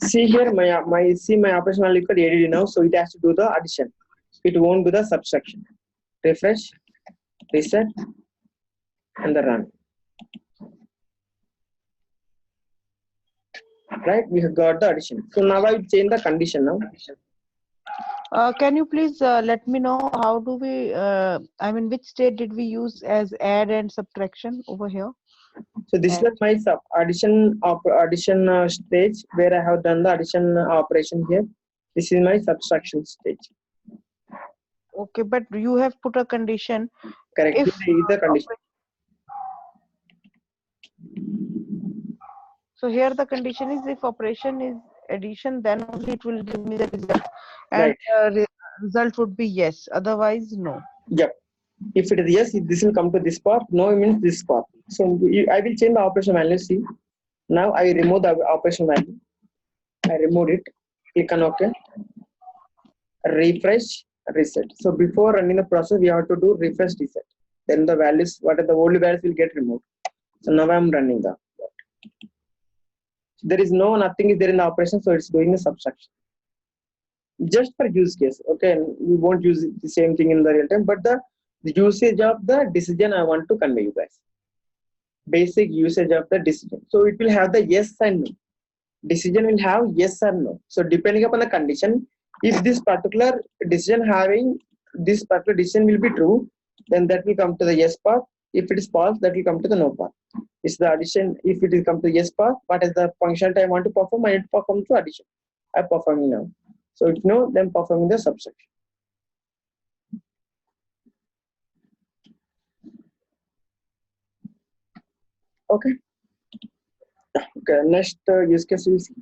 See here, my operation value equal to ADD now, so it has to do the addition. It won't do the subtraction. Refresh, reset, and the run. Right, we have got the addition. So now I change the condition now. Can you please let me know how do we, I mean, which state did we use as add and subtraction over here? So this is my addition stage where I have done the addition operation here. This is my subtraction stage. Okay, but you have put a condition. Correct. If This is the condition. So here the condition is if operation is addition, then only it will give me the result, and Right. Result would be yes. Otherwise, no. Yep. If it is yes, this will come to this part. No means this part. So I will change the operation value. See, now I remove the operation value. I removed it. Click on OK. Refresh, reset. So before running the process, we have to do refresh, reset. Then the values, what are the old values, will get removed. So now I am running the. There is nothing is there in the operation, so it's doing the subtraction. Just for use case, okay. We won't use the same thing in the real time, but the usage of the decision I want to convey you guys. Basic usage of the decision. So it will have the yes and no. Decision will have yes or no. So depending upon the condition, if this particular decision having this particular decision will be true, then that will come to the yes path. If it is false, that will come to the no path. It's the addition. If it is come to yes path, what is the function I want to perform? I need to perform to addition. I'm performing now. So if no, then performing the subtraction. Okay. Okay. Next use case we see.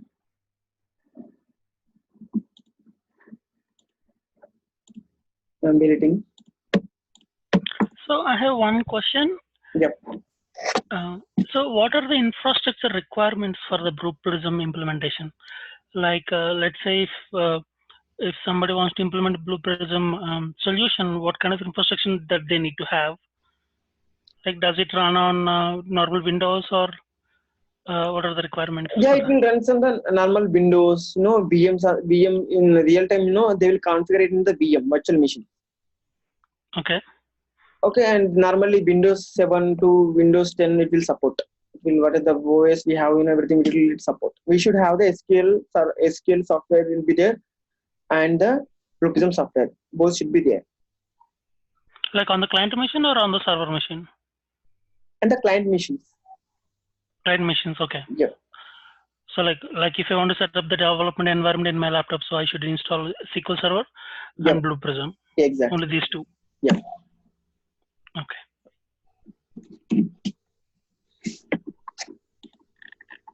I'm deleting. So I have one question. Yep. So what are the infrastructure requirements for the Blue Prism implementation? Like, let's say if somebody wants to implement Blue Prism solution, what kind of infrastructure that they need to have? Like, does it run on normal Windows, or what are the requirements? Yeah, it will run on the normal Windows. VM in real time. They will configure it in the VM virtual machine. Okay. Okay, and normally Windows 7 to Windows 10 it will support. What is the OS we have in everything, it will support. We should have the SQL software will be there, and the Blue Prism software. Both should be there. Like on the client machine or on the server machine? And the client machines. Client machines, okay. Yeah. So like if I want to set up the development environment in my laptop, so I should install SQL Server Yeah. and Blue Prism. Exactly. Only these two. Yeah. Okay.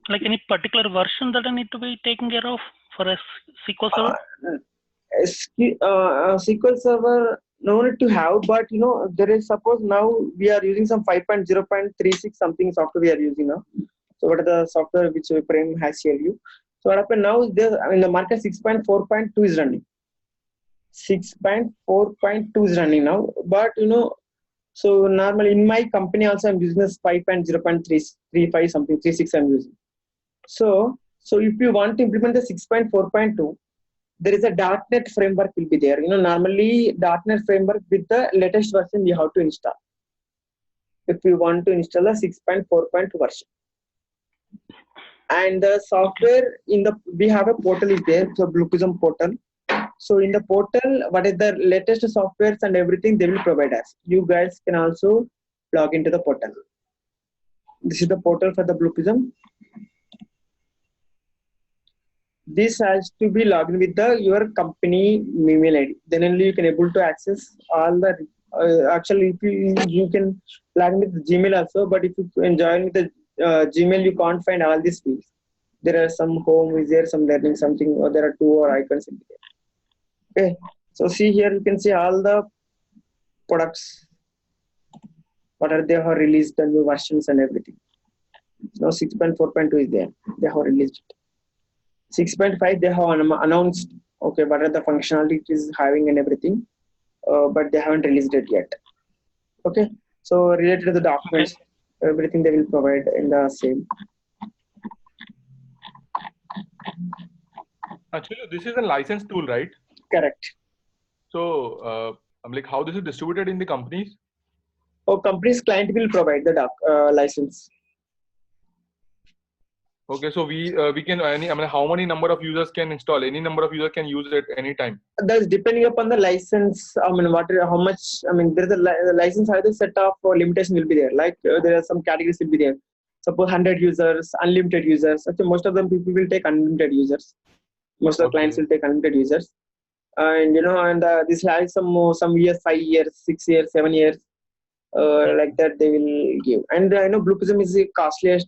Like any particular version that I need to be taken care of for a SQL Server? SQL Server, no need to have, but there is, suppose now we are using some 5.0.36 something software we are using now. So what are the software which Prem has shared you? So what happened now? There in the market 6.4.2 is running. 6.4.2 is running now, but so normally in my company also I'm using this 5.0.335 something 36 I'm using. So if you want to implement the 6.4.2, there is a .NET framework will be there. Normally .NET framework with the latest version you have to install. If you want to install a 6.4.2 version. And the software we have a portal is there, so Blue Prism portal. So in the portal, what is the latest softwares and everything they will provide us. You guys can also log into the portal. This is the portal for the Blue Prism. This has to be logged in with your company email ID. Then only you can able to access all the. Actually, if you can log in with Gmail also, but if you can join with the Gmail, you can't find all these fields. There are some home, is there some learning something, or there are two or icons in there. Okay, so see here you can see all the products. What are they have released, the new versions and everything. Now 6.4.2 is there. They have released it. 6.5 they have announced, okay, what are the functionality it is having and everything, but they haven't released it yet. Okay, so related to the documents, everything they will provide in the same. Actually, this is a license tool, right? Correct. So, like how this is distributed in the companies? Oh, company's client will provide the license. Okay, so we can how many number of users can install? Any number of users can use it any time. That's depending upon the license. How much? There's a license either set of limitation will be there. Like there are some categories will be there. Suppose 100 users, unlimited users. Actually, most of them people will take unlimited users. Most of the clients will take unlimited users. And this has some years, 5 years, 6 years, 7 years. Like that they will give. And I know Blue Prism is the costliest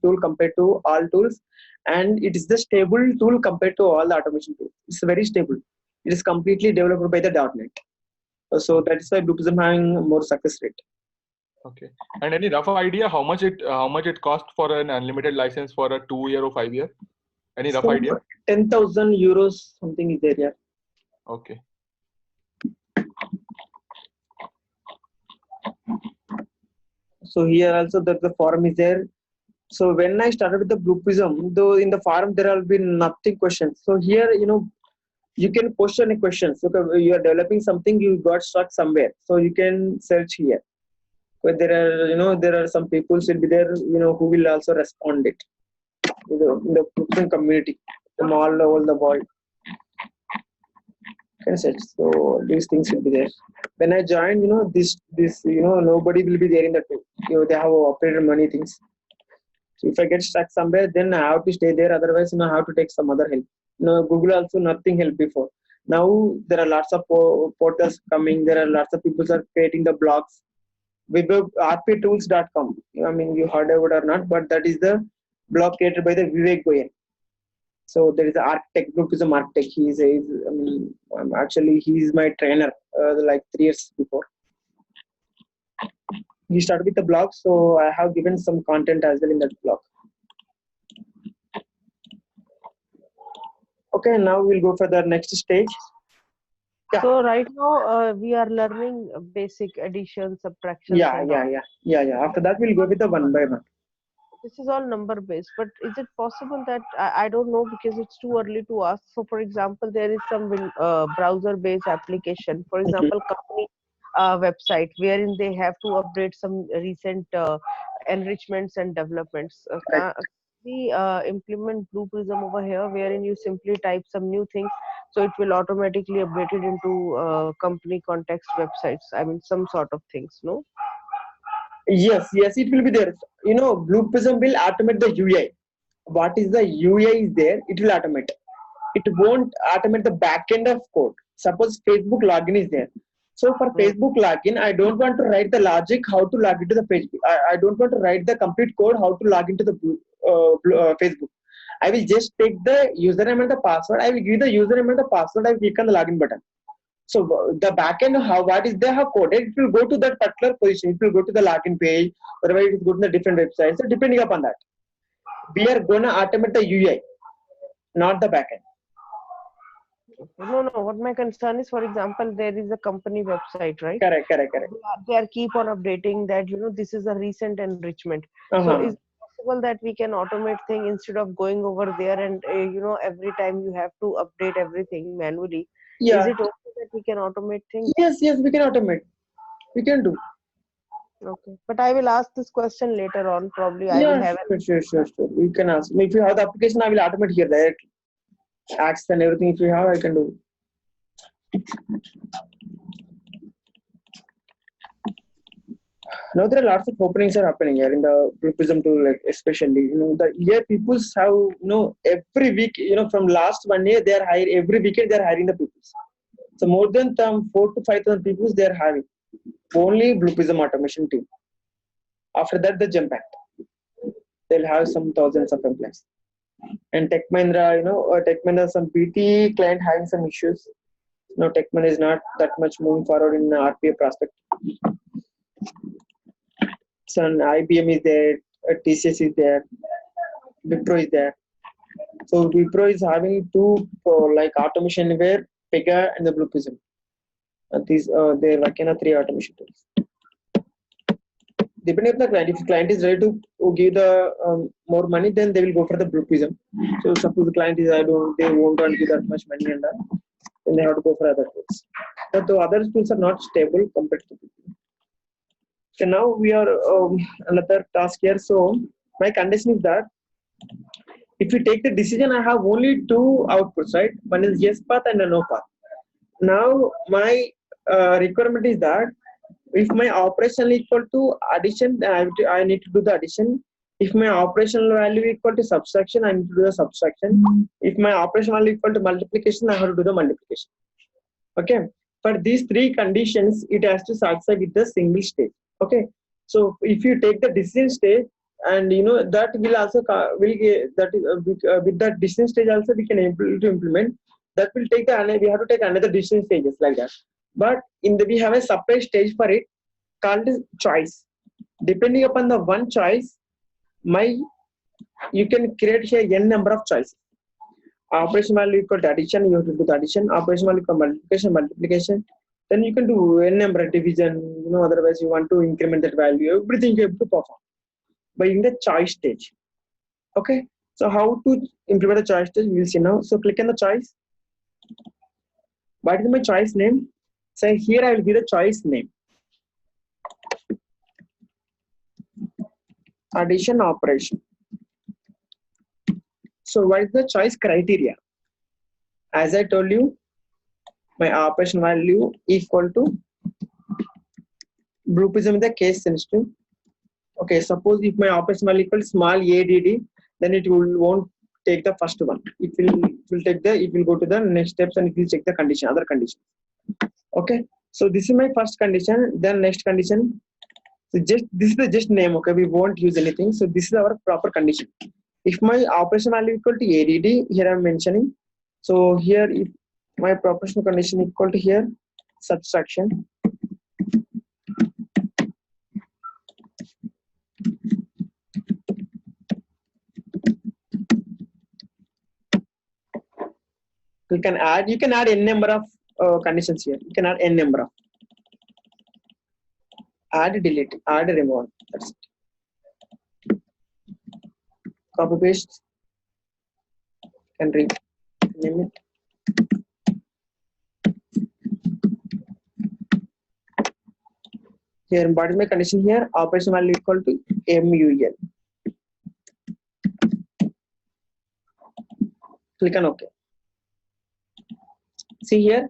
tool compared to all tools, and it is the stable tool compared to all the automation tools. It's very stable. It is completely developed by the .NET. So that is why Blue Prism having more success rate. Okay. And any rough idea how much it cost for an unlimited license for a 2 year or 5 year? Any rough idea? 10,000 euros something is there. Yeah. Okay. So here also the forum is there. So when I started with the Blue Prism, though in the forum there will be nothing questions. So here you can question a question. So you are developing something, you got stuck somewhere. So you can search here. But there are there are some people will be there who will also respond it. In the Blue Prism community, from all over the world. So these things will be there. When I joined, this nobody will be there in the tool. They have operated many things. So if I get stuck somewhere, then I have to stay there. Otherwise, I have to take some other help. Google also nothing helped before. Now there are lots of portals coming. There are lots of people are creating the blogs. rptools.com. You heard about it or not, but that is the blog created by the Vivek Goyal. So there is an architect, Blue Prism architect. Actually, he is my trainer like 3 years before. He started with the blog, so I have given some content as well in that blog. Okay, now we'll go for the next stage. Yeah. So right now we are learning basic addition, subtraction. Yeah. After that, we'll go with the one by one. This is all number based, but is it possible that I don't know because it's too early to ask. So for example, there is some browser based application, for example, company website wherein they have to update some recent enrichments and developments. We implement Blue Prism over here wherein you simply type some new things. so it will automatically update it into company context websites. I mean, some sort of things, no? Yes, yes, it will be there. You know, Blue Prism will automate the UI. What is the UI is there, it will automate. It won't automate the backend of code. Suppose Facebook login is there. So for Facebook login, I don't want to write the logic how to log into the Facebook. I don't want to write the complete code how to log into the Facebook. I will just take the username and the password. I will give the username and the password. I will click on the login button. So the backend, what is there have coded, it will go to that particular position. It will go to the login page, otherwise it will go to the different websites. So depending upon that, we are gonna automate the UI, not the backend. No, no. What my concern is, for example, there is a company website, right? Correct. They are keep on updating that, this is a recent enrichment. So Uh-huh. is it possible that we can automate thing instead of going over there and every time you have to update everything manually? Yeah. Is it okay that we can automate things? Yes, we can automate. We can do. Okay, but I will ask this question later on. Probably I will Yeah, have sure. We can ask. If you have the application, I will automate here directly. Acts and everything. If you have, I can do. Now there are lots of openings are happening here in the Blue Prism tool, like especially the year people have every week from last 1 year they are hiring every weekend they are hiring the people. So more than 4,000 to 5,000 people they are hiring only Blue Prism automation team. After that the jump act, they'll have some thousands of employees. And Tech Mahindra, Tech Mahindra some PT client having some issues. Tech Mahindra is not that much moving forward in RPA prospect. So IBM is there, TCS is there, Wipro is there. So Wipro is having two automation anywhere, Pega and the Blue Prism. They're working on 3 automation tools. Depending on the client, if the client is ready to give the more money, then they will go for the Blue Prism. So suppose the client is they won't want to give that much money and then they have to go for other tools. But the other tools are not stable compared to Blue Prism. So now we are another task here. So my condition is that if you take the decision, I have only 2 outputs, right? One is yes path and a no path. Now my requirement is that if my operation equal to addition, then I need to do the addition. If my operational value equal to subtraction, I need to do the subtraction. If my operational value equal to multiplication, I have to do the multiplication. Okay. For these 3 conditions, it has to satisfy with the single stage. Okay. So if you take the decision stage, and that will also with that decision stage also we can implement. That will take we have to take another decision stages like that. But we have a separate stage for it called choice. Depending upon the one choice, you can create here n number of choices. Operation value equal to addition, you have to do the addition. Operation value equal to multiplication. Then you can do n number of division. Otherwise you want to increment that value. Everything you have to perform by in the choice stage. Okay. So how to implement the choice stage? We will see now. So click on the choice. What is my choice name? So here I will give the choice name. Addition operation. So what is the choice criteria? As I told you, my operation value equal to Blue Prism is the case sensitive. Okay, suppose if my operation value equal to small add, then it won't take the first one. It will go to the next steps and it will check the condition, other condition. Okay, so this is my first condition. Then next condition. So this is the just name. Okay, we won't use anything. So this is our proper condition. If my operation value equal to ADD, here I'm mentioning. So here, if my proportional condition equal to here subtraction. You can add n number of conditions here. You can add n number of add, delete, add, remove. That's it. Copy paste and rename it. Here, what is my condition here? Operation value equal to MUL. Click on OK. See here,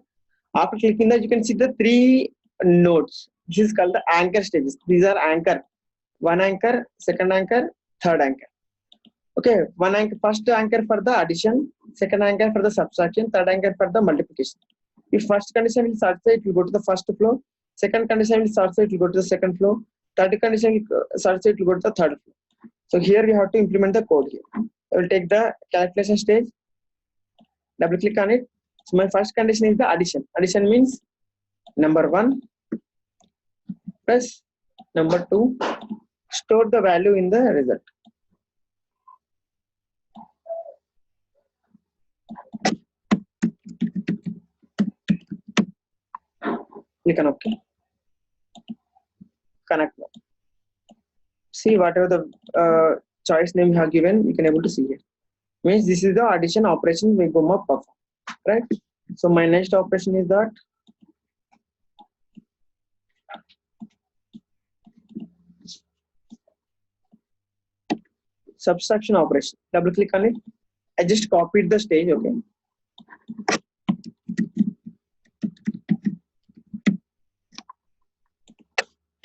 after clicking that, you can see the 3 nodes. This is called the anchor stages. These are anchor. One anchor, second anchor, third anchor. Okay, one anchor, first anchor for the addition, second anchor for the subtraction, third anchor for the multiplication. If first condition will satisfy, it will go to the first floor. Second condition will satisfy, it will go to the second floor. Third condition will satisfy, it will go to the third floor. So here we have to implement the code here. I will take the calculation stage, double click on it. So my first condition is the addition. Addition means number 1 plus number 2, store the value in the result. Click on OK. Connect now. See whatever the choice name you have given, you can able to see here. Means this is the addition operation we go up perform, right? So my next operation is that subtraction operation. Double click on it. I just copied the stage, okay.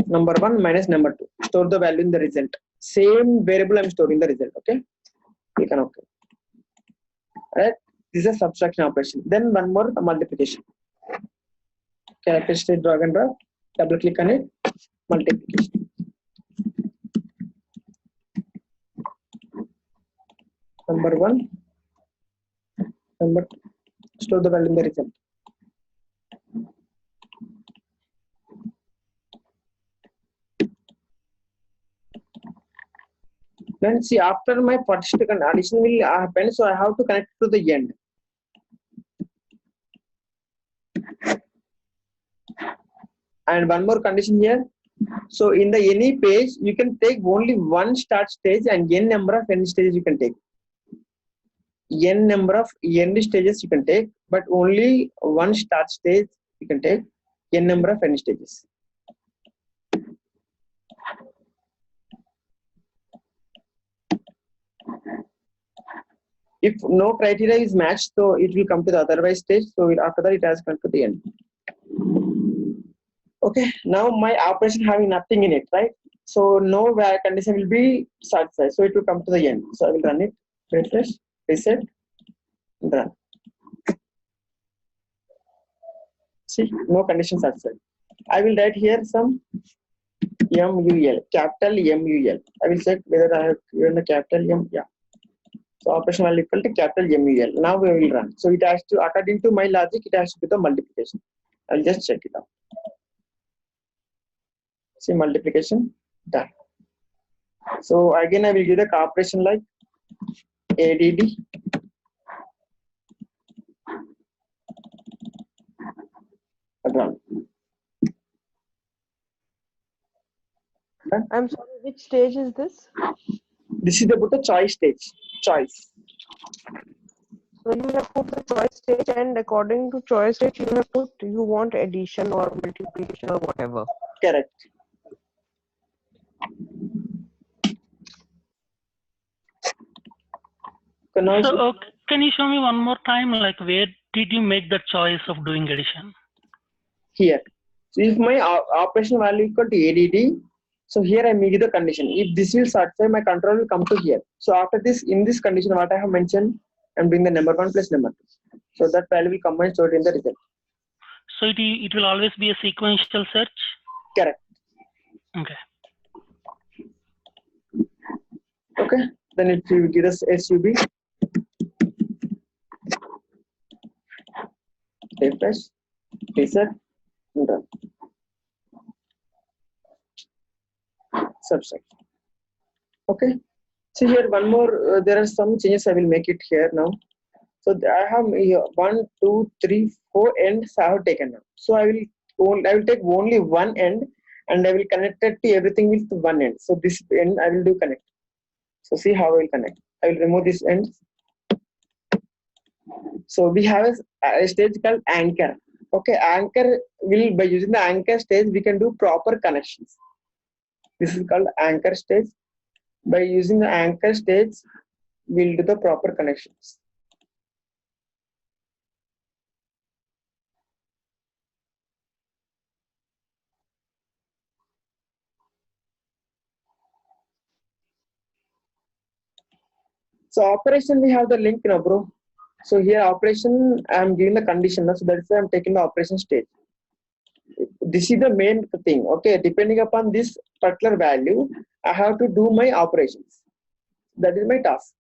Number 1 minus number 2. Store the value in the result. Same variable I'm storing the result, okay. Click on OK. Alright, this is a subtraction operation. Then one more multiplication. Character state drag and drop. Double click on it. Multiplication. Number 1, number 2. Store the value in the result. Then see, after my first addition will happen, so I have to connect to the end. And one more condition here. So in the any page, you can take only one start stage and n number of end stages you can take. N number of end stages you can take, but only one start stage you can take. N number of end stages. If no criteria is matched, so it will come to the otherwise stage. So after that, it has come to the end. Okay, now my operation having nothing in it, right? So no condition will be satisfied. So it will come to the end. So I will run it, refresh, reset, and run. See, no condition satisfied. I will write here some MUL, capital MUL. I will check whether I have given the capital M. Yeah. So operation will equal to capital MUL. Now we will run. So it has to, according to my logic, it has to be the multiplication. I'll just check it out. See, multiplication done. So again, I will give the operation like ADD. Run. I'm sorry, which stage is this? This is about the choice stage. Choice. So you have put the choice stage, and according to choice stage, you have put you want addition or multiplication or whatever. Correct. So can you show me one more time, like where did you make the choice of doing addition? Here. So if my operation value equal to ADD, so here I make the condition. If this will satisfy, my control will come to here. So after this, in this condition, what I have mentioned, I'm doing the number 1 plus number 2. So that value will come and stored in the result. So it will always be a sequential search? Correct. Okay. Okay. Then it will give us SUB. Refresh, reset, and run. Subtract. Okay. So here one more. There are some changes. I will make it here now. So I have here 1, 2, 3, 4 ends I have taken now. So I will take only one end and I will connect it to everything with one end. So this end I will do connect. So see how I will connect. I will remove this end. So we have a stage called anchor. Okay, anchor will, by using the anchor stage, we can do proper connections. This is called anchor stage. By using the anchor stage, we'll do the proper connections. So operation we have the link now, bro. So here operation I'm giving the condition, so that's why I'm taking the operation stage. This is the main thing. Okay, depending upon this particular value, I have to do my operations. That is my task.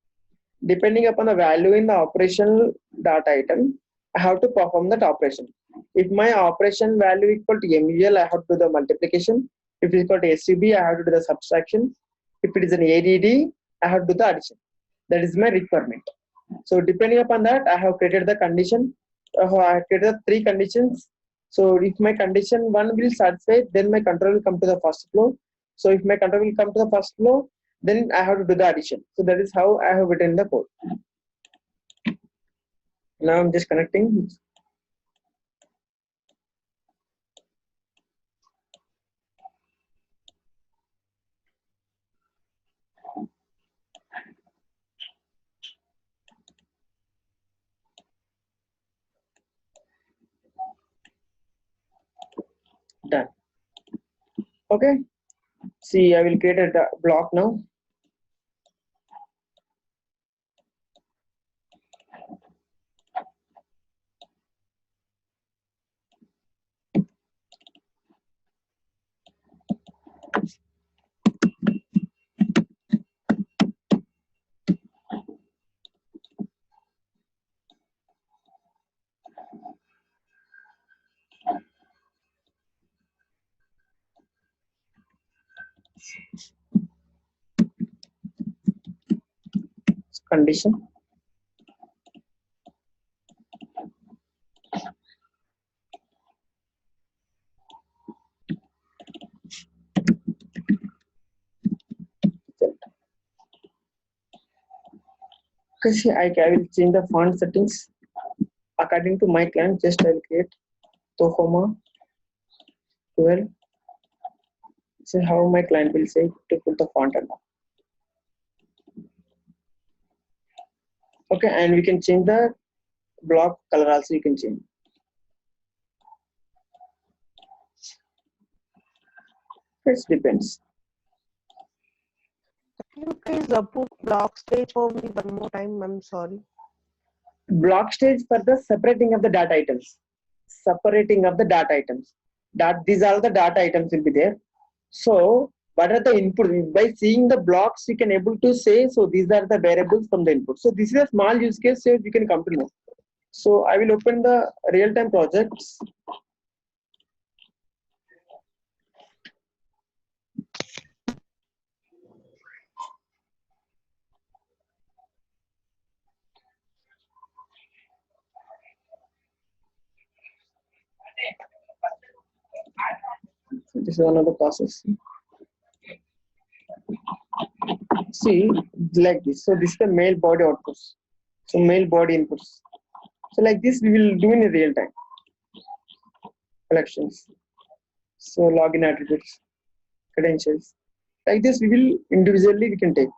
Depending upon the value in the operational data item, I have to perform that operation. If my operation value equal to MUL, I have to do the multiplication. If it is equal to SUB, I have to do the subtraction. If it is an ADD, I have to do the addition. That is my requirement. So depending upon that, I have created the condition. I have created 3 conditions. So if my condition 1 will satisfy, then my control will come to the first flow. So if my control will come to the first flow, then I have to do the addition. So that is how I have written the code. Now I'm just connecting. Done. Okay. See, I will create a block now. Condition. Okay, see, I will change the font settings according to my client. Just I will create Tohoma 12. See how my client will say to put the font and all. Okay, and we can change the block color also. You can change. It depends. Can you please put block stage for me one more time? I'm sorry. Block stage for the separating of the data items. Separating of the data items. These are the data items will be there. So what are the input? By seeing the blocks, you can able to say, so these are the variables from the input. So this is a small use case, so you can come to know. So I will open the real-time projects. This is another process. See, like this. So this is the mail body outputs. So mail body inputs. So like this, we will do in real time. Collections. So login attributes, credentials. Like this, we will individually we can take.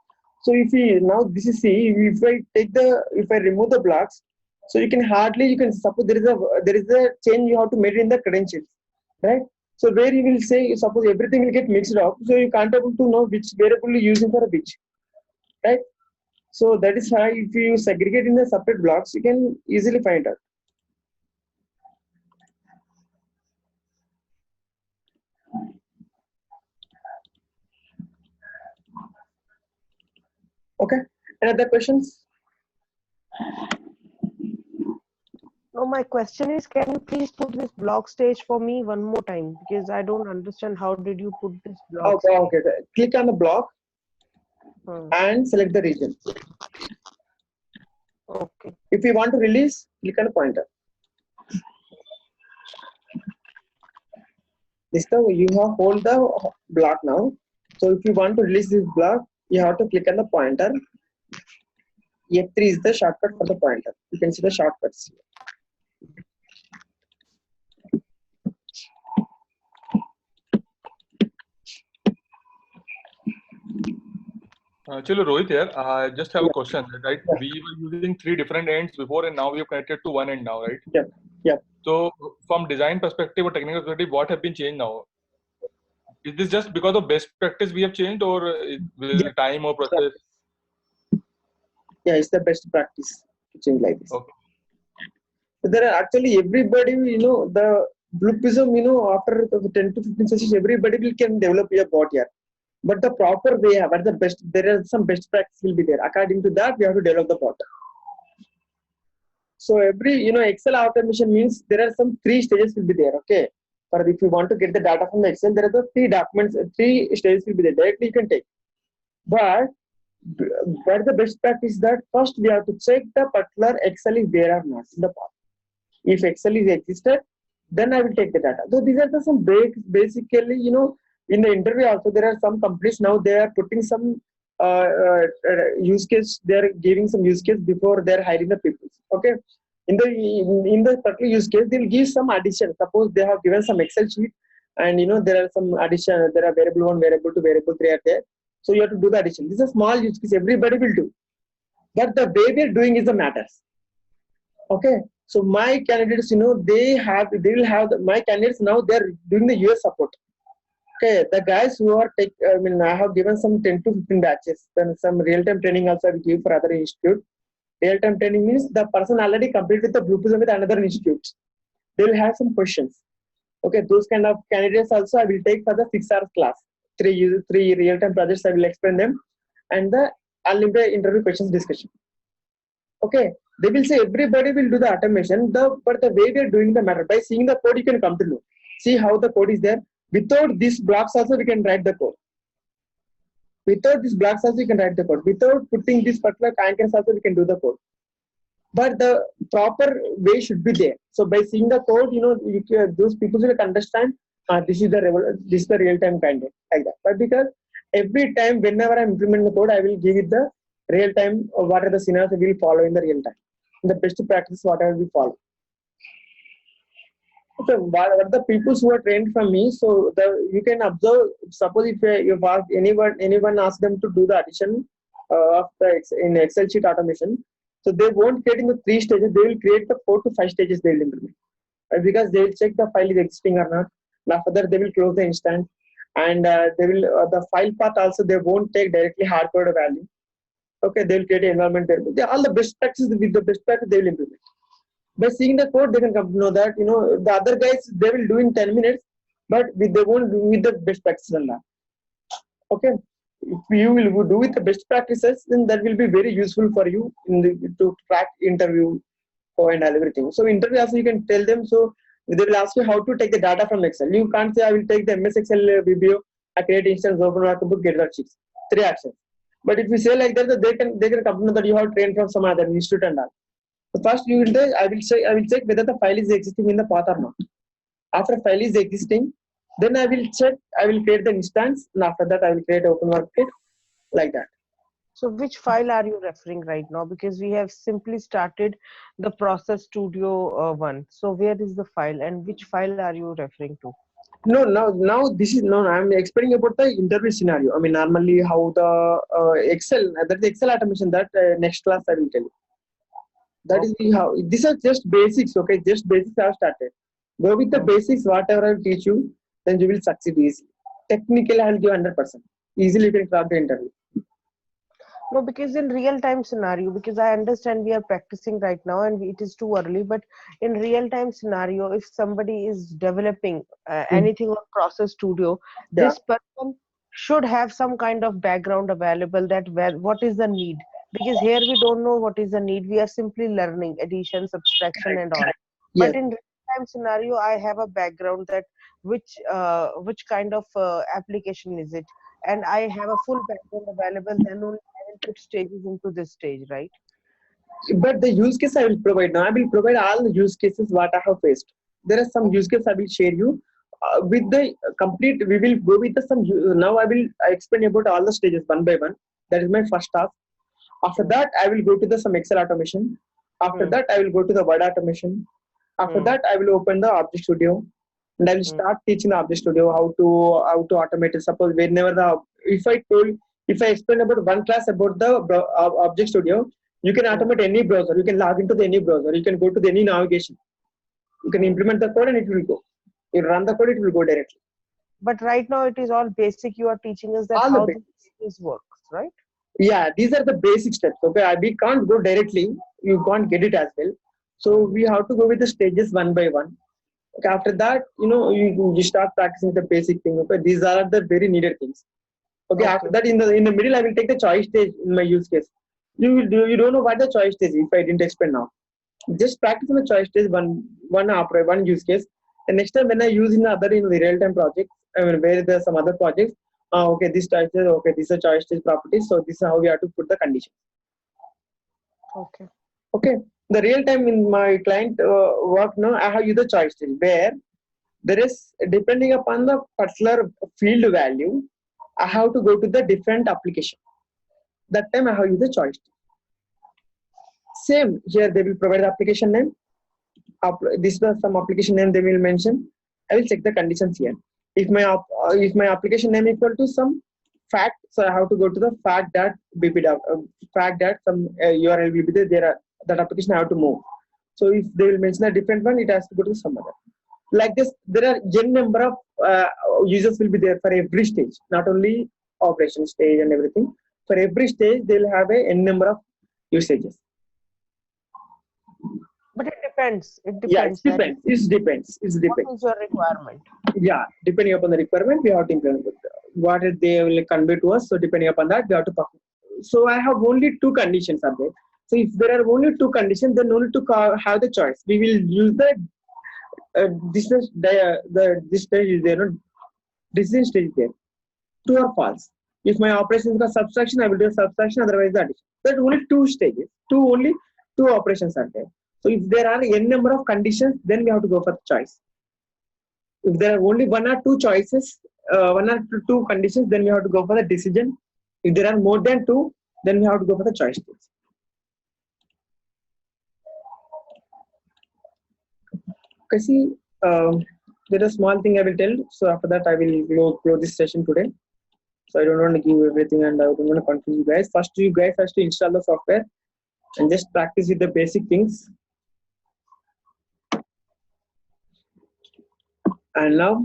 So if we now this is see, if I remove the blocks, so you can suppose there is a change you have to make in the credentials, right? So where you will say suppose everything will get mixed up, so you can't able to know which variable you're using for which, right? So that is why if you segregate in the separate blocks, you can easily find out. Okay. Any other questions? No, my question is, can you please put this block stage for me one more time? Because I don't understand how did you put this block Okay, okay. Click on the block and select the region. Okay. If you want to release, click on the pointer. This time you have hold the block now. So if you want to release this block, you have to click on the pointer. F3 is the shortcut for the pointer. You can see the shortcuts here. Chalo, Rohit here. I just have a question, right? Yeah. We were using 3 different ends before, and now we have connected to one end now, right? Yeah. Yeah. So, from design perspective or technical perspective, what have been changed now? Is this just because of best practice we have changed, or with time or process? Yeah, it's the best practice to change like this. Okay. So there are actually everybody, the Blue Prism, after the 10 to 15 sessions, everybody will can develop a bot here. But the proper way, what the best, there are some best practice will be there. According to that, we have to develop the bot. So every, Excel automation means there are some 3 stages will be there. Okay. For if you want to get the data from the Excel, there are the 3 documents, 3 stages will be there. Directly you can take. But the best practice is that first we have to check the particular Excel is there or not in the past. If Excel is existed, then I will take the data. So these are some basically, in the interview also there are some companies now they are putting some use case. They are giving some use case before they are hiring the people. Okay. In the particular use case, they will give some addition. Suppose they have given some Excel sheet, and there are some addition. There are variable 1, variable 2, variable 3 are there. So you have to do the addition. This is a small use case. Everybody will do. But the way we are doing is the matters. Okay. So my candidates, they will have my candidates now. They are doing the US support. Okay, the guys who are I have given some 10 to 15 batches. Then some real-time training also I will give for other institute. Real-time training means the person already completed the Blue Prism with another institute. They will have some questions. Okay, those kind of candidates also I will take for the 6 hours class. 3 real-time projects I will explain them, and the unlimited interview questions discussion. Okay, they will say everybody will do the automation. But the way we are doing the matter, by seeing the code you can come to know. See how the code is there. Without these blocks also we can write the code. Without these blocks also we can write the code. Without putting this particular anchors also we can do the code. But the proper way should be there. So by seeing the code, those people will understand this is the real-time candidate like that. But because every time whenever I implement the code, I will give it the real-time what are the scenarios we will follow in the real time. The best practice whatever we follow. Okay, what are the people who are trained from me? So you can observe. Suppose if you've asked anyone ask them to do the addition of in Excel sheet automation, so they won't create in the 3 stages. They will create the 4 to 5 stages. They will implement because they will check the file is existing or not. And after that, they will close the instance, and they will the file path also they won't take directly hardcoded value. Okay, they will create an environment variable. All the best practices with the best practice they will implement. By seeing the code, they can come to know that the other guys they will do in 10 minutes, but they won't do with the best practices. Okay, if you will do with the best practices, then that will be very useful for you to track interview and everything. So interview also you can tell them. So they will ask you how to take the data from Excel. You can't say I will take the MS Excel VBO, I create instance, open workbook, get that sheets. 3 actions. But if you say like that, they can come to know that you have trained from some other institute and all. So first you will do, I will check whether the file is existing in the path or not. After file is existing, then I will create the instance, and after that I will create open workbook like that. So which file are you referring right now? Because we have simply started the Process Studio 1. So where is the file and which file are you referring to? No, now this is I'm explaining about the interview scenario. I mean, normally how the Excel, that the Excel automation that next class I will tell you. That is how, these are just basics, okay? Just basics I have started. Go with the basics, whatever I will teach you, then you will succeed easily. Technically, I will give 100%. Easily you can crack the interview. No, because in real-time scenario, because I understand we are practicing right now and it is too early, but in real-time scenario, if somebody is developing anything on Process Studio, this person should have some kind of background available that what is the need. Because here we don't know what is the need. We are simply learning addition, subtraction and all. Yes. But in real-time scenario, I have a background that which kind of application is it. And I have a full background available, then only I will put stages into this stage, right? But the use case I will provide now. I will provide all the use cases what I have faced. There are some use cases I will share you. With the complete, we will go with some. Now I will explain about all the stages one by one. That is my first task. After that, I will go to some Excel automation. After that, I will go to the Word automation. After that, I will open the Object Studio. And I will start teaching the Object Studio how to automate it. Suppose whenever if I explain about one class about the Object Studio, you can automate any browser. You can log into any browser. You can go to any navigation. You can implement the code and it will go. You run the code, it will go directly. But right now it is all basic. You are teaching us that All how the this works, right? Yeah, these are the basic steps. Okay, we can't go directly. You can't get it as well. So we have to go with the stages one by one. Okay, after that, you start practicing the basic thing. Okay, these are the very needed things. Okay, after Okay. that, in the middle, I will take the choice stage in my use case. You don't know what the choice stage is if I didn't explain now. Just practice on the choice stage one use case. The next time when I use in the other in the real time projects, I mean where there's some other projects, okay, this choice stage, okay, this is a choice stage property, so this is how we have to put the condition. Okay. Okay, the real time in my client work now, I have used the choice stage where there is depending upon the particular field value, I have to go to the different application. That time I have used the choice stage. Same here, they will provide the application name. This was some application name they will mention. I will check the conditions here. If my application name equal to some fact, so I have to go to the fact.bp fact that some URL will be there. That application I have to move. So if they will mention a different one, it has to go to some other. Like this, there are n number of users will be there for every stage, not only operation stage and everything. For every stage, they will have a n number of usages. But it depends. It Yeah, it depends. That depends. It depends. It depends. what is your requirement? Yeah, depending upon the requirement, we have to implement it. What they will convey to us. So depending upon that, we have to perform. So I have only two conditions are there. So if there are only two conditions, then only to have the choice. We will use the distance. This stage is there. No? Decision stage is there. True or false. If my operation is a subtraction, I will do a subtraction. Otherwise, the addition. That only two stages. Only two operations are there. So if there are n number of conditions, then we have to go for the choice. If there are only one or two choices, one or two conditions, then we have to go for the decision. If there are more than two, then we have to go for the choice stage. Okay, see, there is a small thing I will tell. So after that, I will close this session today. So I don't want to give everything and I don't want to confuse you guys. First, you guys have to install the software and just practice with the basic things. And now,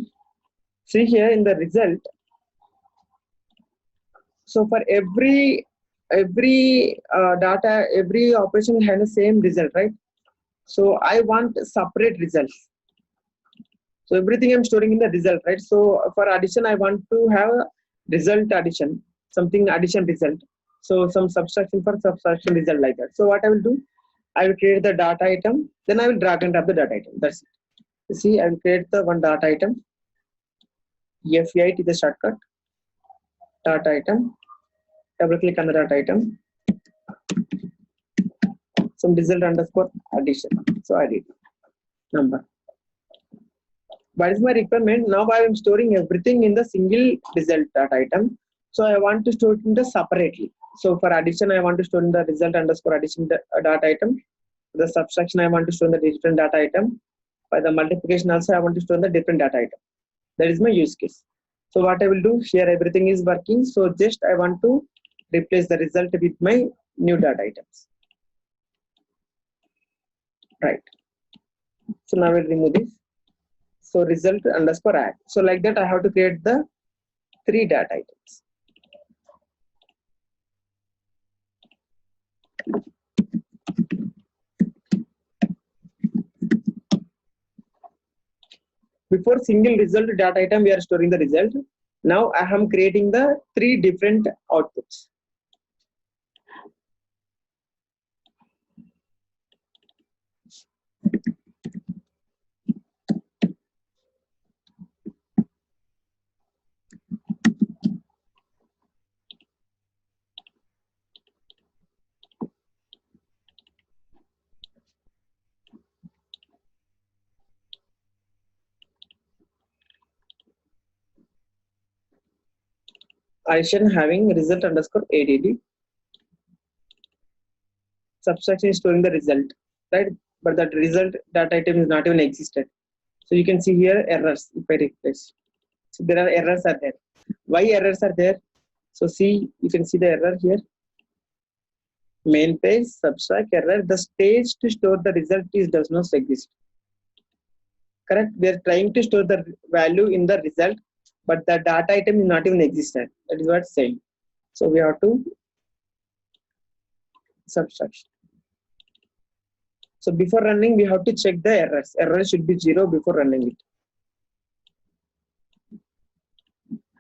see here in the result. So for every data, every operation has the same result, right? So I want separate results. So everything I'm storing in the result, right? So for addition, I want to have result addition, something addition result. So some subtraction for subtraction result like that. So what I will do, I will create the data item, then I will drag and drop the data item. That's it. You see, I will create the one data item. F8 is the shortcut. Data item. Double click on the data item. Some result underscore addition. So I did number. What is my requirement? Now I am storing everything in the single result data item. So I want to store it in the separately. So for addition, I want to store in the result underscore addition data item. The subtraction, I want to store in the different data item. By the multiplication also, I want to store in the different data item. That is my use case. So what I will do here, everything is working. So just I want to replace the result with my new data items. Right. So now I will remove this. So result underscore add. So like that, I have to create the 3 data items. Before single result data item, we are storing the result. Now I am creating the 3 different outputs. Addition having result underscore add. Subtraction is storing the result, right? But that result data item is not even existed. So you can see here errors if I replace. So there are errors are there. Why errors are there? So see, you can see the error here. Main page, subtract error. The stage to store the result does not exist. Correct? We are trying to store the value in the result, but the data item is not even existed. That is what it's saying. So we have to subtraction. So before running, we have to check the errors. Errors should be 0 before running it.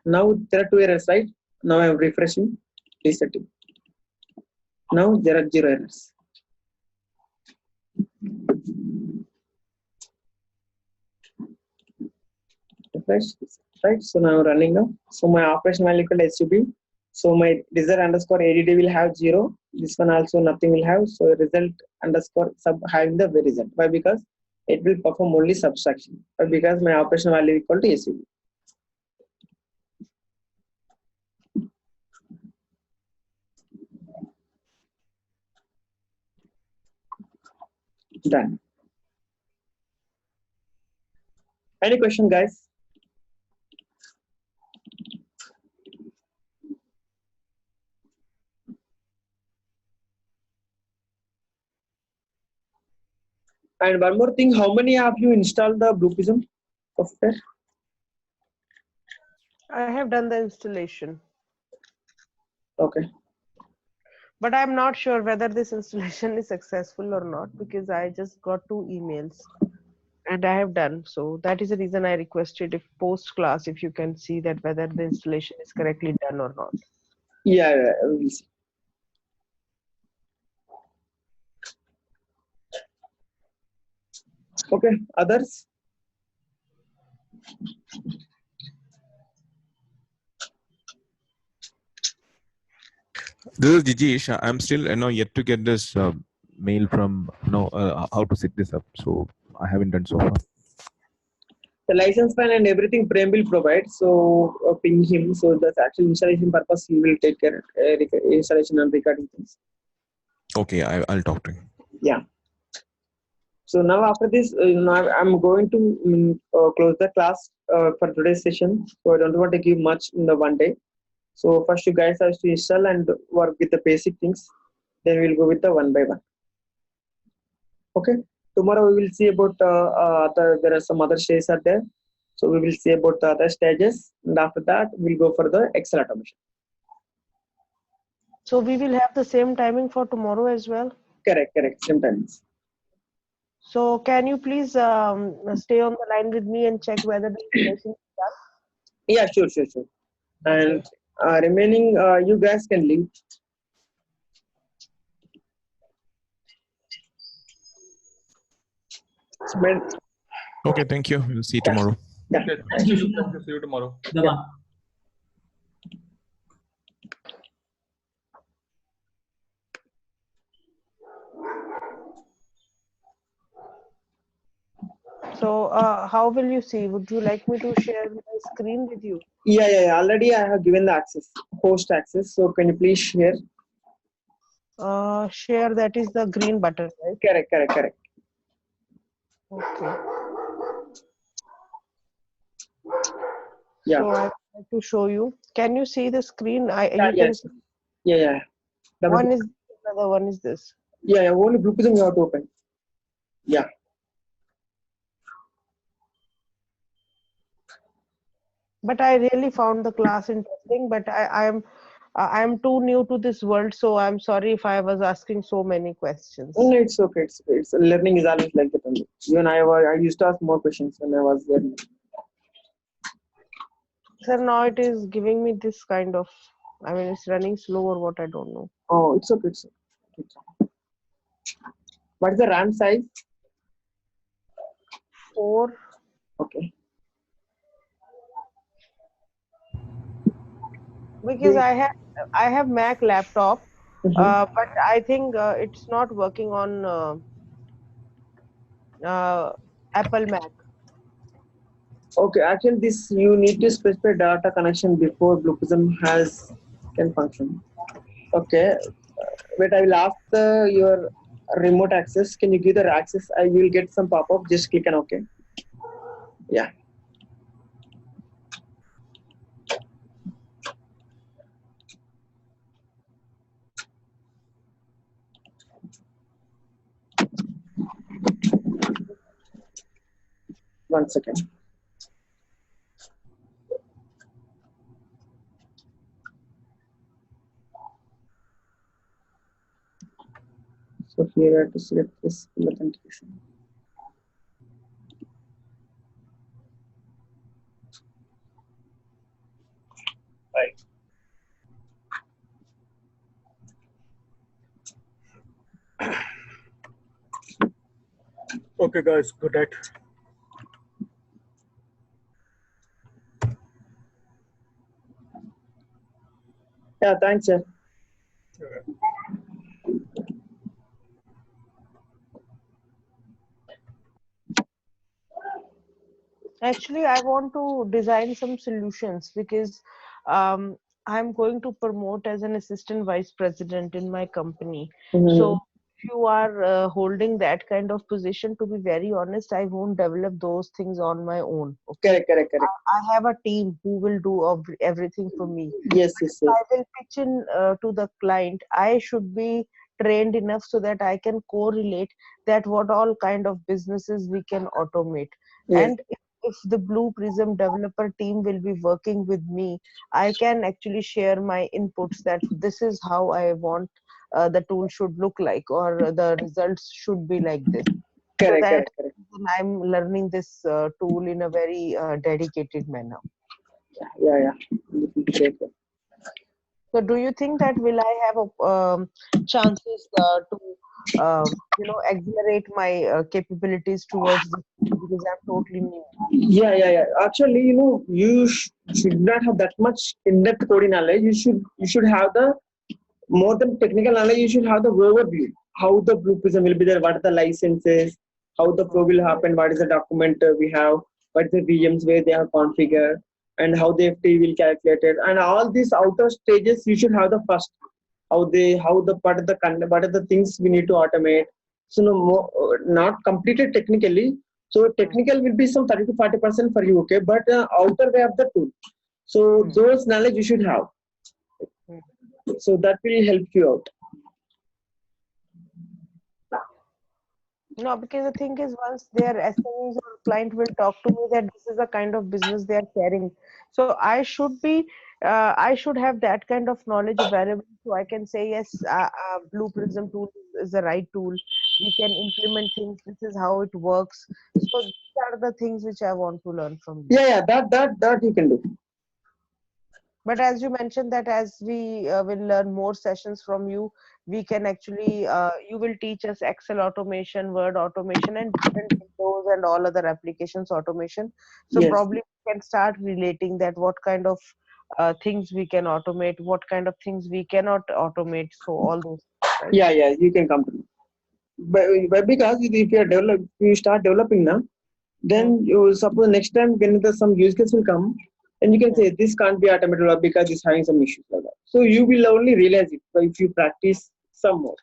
Now there are 2 errors, right? Now I am refreshing, resetting. Now there are 0 errors. Refresh, right? So now running now. So my operation value equal to SUB. So my result underscore ADD will have 0. This one also nothing will have. So result underscore sub having the result. Why? Because it will perform only subtraction. Why? Because my operation value equal to SUB. Done. Any question, guys? And one more thing, how many of you installed the Blue Prism software? I have done the installation, Okay. but I'm not sure whether this installation is successful or not because I just got 2 emails and I have done. So that is the reason I requested if post class, if you can see that whether the installation is correctly done or not. Yeah, we'll see. Okay, others? This is Jijesh. I'm still yet to get this mail from how to set this up. So I haven't done so far. The license file and everything Prem will provide. So ping him. So that's actual installation purpose. He will take care installation and recording things. Okay, I'll talk to him. Yeah. So now after this, now I'm going to close the class for today's session. So I don't want to give much in the one day. So first you guys have to install and work with the basic things. Then we'll go with the one by one. Okay. Tomorrow we will see about there are some other stages are there. So we will see about the other stages, and after that we'll go for the Excel automation. So we will have the same timing for tomorrow as well. Correct. Sometimes. So can you please stay on the line with me and check whether the installation is done? Yeah, sure. And remaining, you guys can leave. Okay, thank you. We'll see you tomorrow. Yeah. Okay, thank you. See you tomorrow. Yeah. So how will you see? Would you like me to share my screen with you? Yeah. Already I have given the access, host access. So can you please share? Share, that is the green button, right? Correct. Okay. Yeah. So I would like to show you. Can you see the screen? You can Yes. see. Yeah. One is another one is this. Yeah. Only Blue Prism you have to open. Yeah. But I really found the class interesting. But I am too new to this world, so I'm sorry if I was asking so many questions. No, it's okay. It's learning is always like that only. Even I used to ask more questions when I was there. Sir, now it is giving me this kind of. I mean, it's running slow or what, I don't know. Oh, it's okay. What is the RAM size? 4. Okay. Because I have Mac laptop, Mhm. but I think it's not working on Apple Mac. Okay, actually, this you need to specify data connection before Blue Prism can function. Okay, wait. I will ask your remote access. Can you give the access? I will get some pop-up. Just click on OK. Yeah. One second. Here I have to select this authentication. Right. Okay, guys, good night. Yeah, thanks, sir. Actually, I want to design some solutions because um, I'm going to promote as an assistant vice president in my company. So if you are holding that kind of position, to be very honest, I won't develop those things on my own. Okay. Correct. I have a team who will do everything for me. Yes. I will pitch in to the client. I should be trained enough so that I can correlate that what all kind of businesses we can automate. Yes. And if the Blue Prism developer team will be working with me, I can actually share my inputs that this is how I want the tool should look like, or the results should be like this. So that Correct. I'm learning this tool in a very dedicated manner. Yeah. So do you think that will I have chances to accelerate my capabilities towards this tool, because I'm totally new? Yeah. Actually, you should not have that much in-depth coding knowledge. You should have the more than technical knowledge. You should have the overview. How the Blue Prism will be there. What are the licenses? How the flow will happen? What is the document we have? What is the VMs where they are configured? And how the FT will calculate it? And all these outer stages you should have the first. What are the things we need to automate? So no more, not completed technically. So technical will be some 30 to 40% for you, okay? But outer way of the tool. So those knowledge you should have. So that will help you out. No, because the thing is, once their SMEs or client will talk to me that this is the kind of business they are carrying, so I should have that kind of knowledge available, so I can say yes, Blue Prism tool is the right tool. We can implement things. This is how it works. So these are the things which I want to learn from you. Yeah. That you can do. But as you mentioned that as we will learn more sessions from you, we can actually, you will teach us Excel automation, Word automation, and different Windows and all other applications automation. So Yes. probably we can start relating that what kind of things we can automate, what kind of things we cannot automate. So all those, right? Yeah. You can come to me. But because if you start developing now, then you suppose next time when the some use case will come, and you can say this can't be automated because it's having some issues like that. So you will only realize it if you practice some more.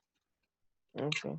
Okay.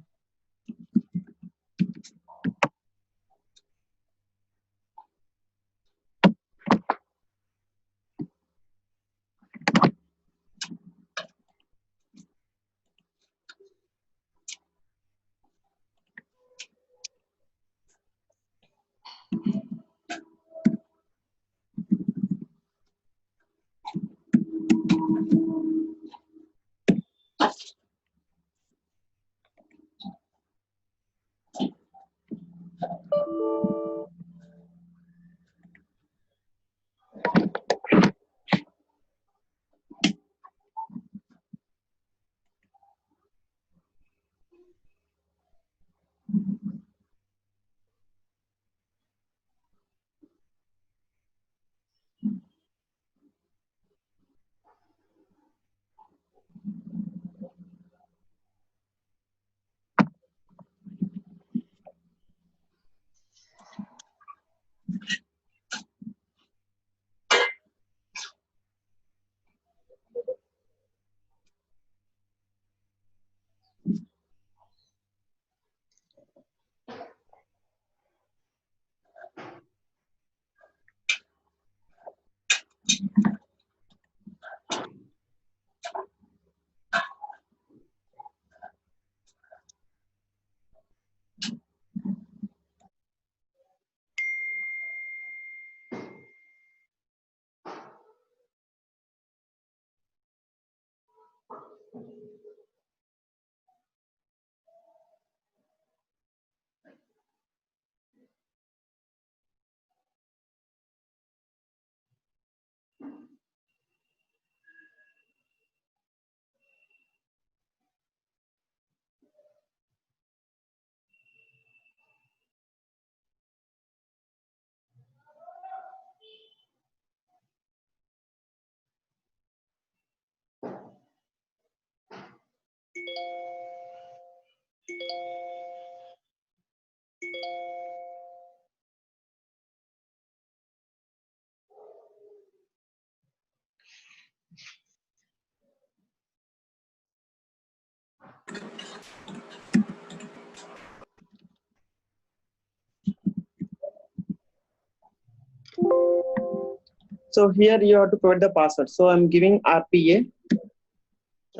So here you have to provide the password. So I'm giving RPA.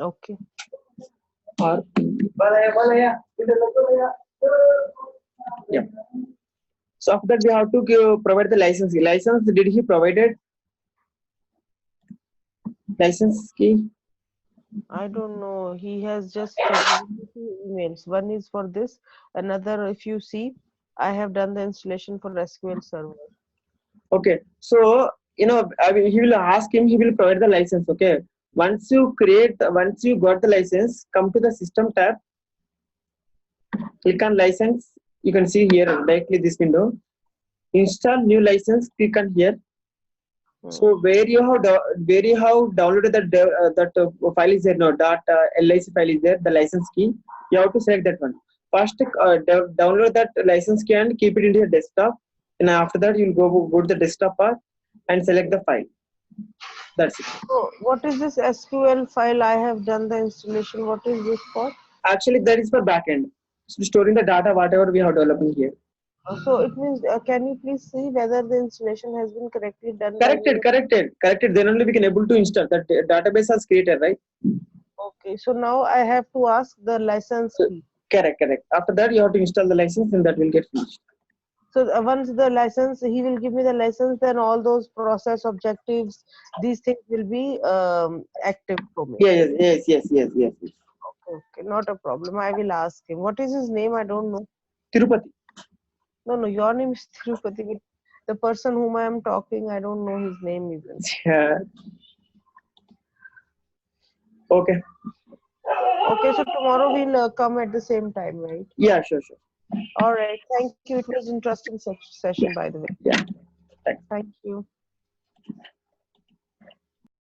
Okay. Yeah. So after that we have to provide the license. License, did he provided license key? I don't know. He has just given me two emails. One is for this. Another, if you see, I have done the installation for SQL Server. Okay. So he will ask him. He will provide the license. Okay. Once you got the license, come to the system tab. Click on license. You can see here directly this window. Install new license. Click on here. So where you have downloaded that file is there, no .lic file is there, the license key. You have to select that one. First, download that license key and keep it into your desktop. And after that, you'll go to the desktop path and select the file. That's it. So what is this SQL file? I have done the installation. What is this for? Actually, that is for backend. So storing the data, whatever we have developing here. So it means, can you please see whether the installation has been correctly done? by me? Corrected. Then only we can able to install. That database has created, right? Okay, so now I have to ask the license key. Correct. After that, you have to install the license, and that will get finished. So once the license, he will give me the license, then all those process objectives, these things will be active for me. Yes. Okay, not a problem. I will ask him. What is his name? I don't know. Tirupati. No, your name is Tirupati, but the person whom I am talking, I don't know his name even. Yeah. Okay. Okay, so tomorrow we'll come at the same time, right? Yeah, sure. All right. Thank you. It was interesting session, by the way. Yeah. Thanks. Thank you.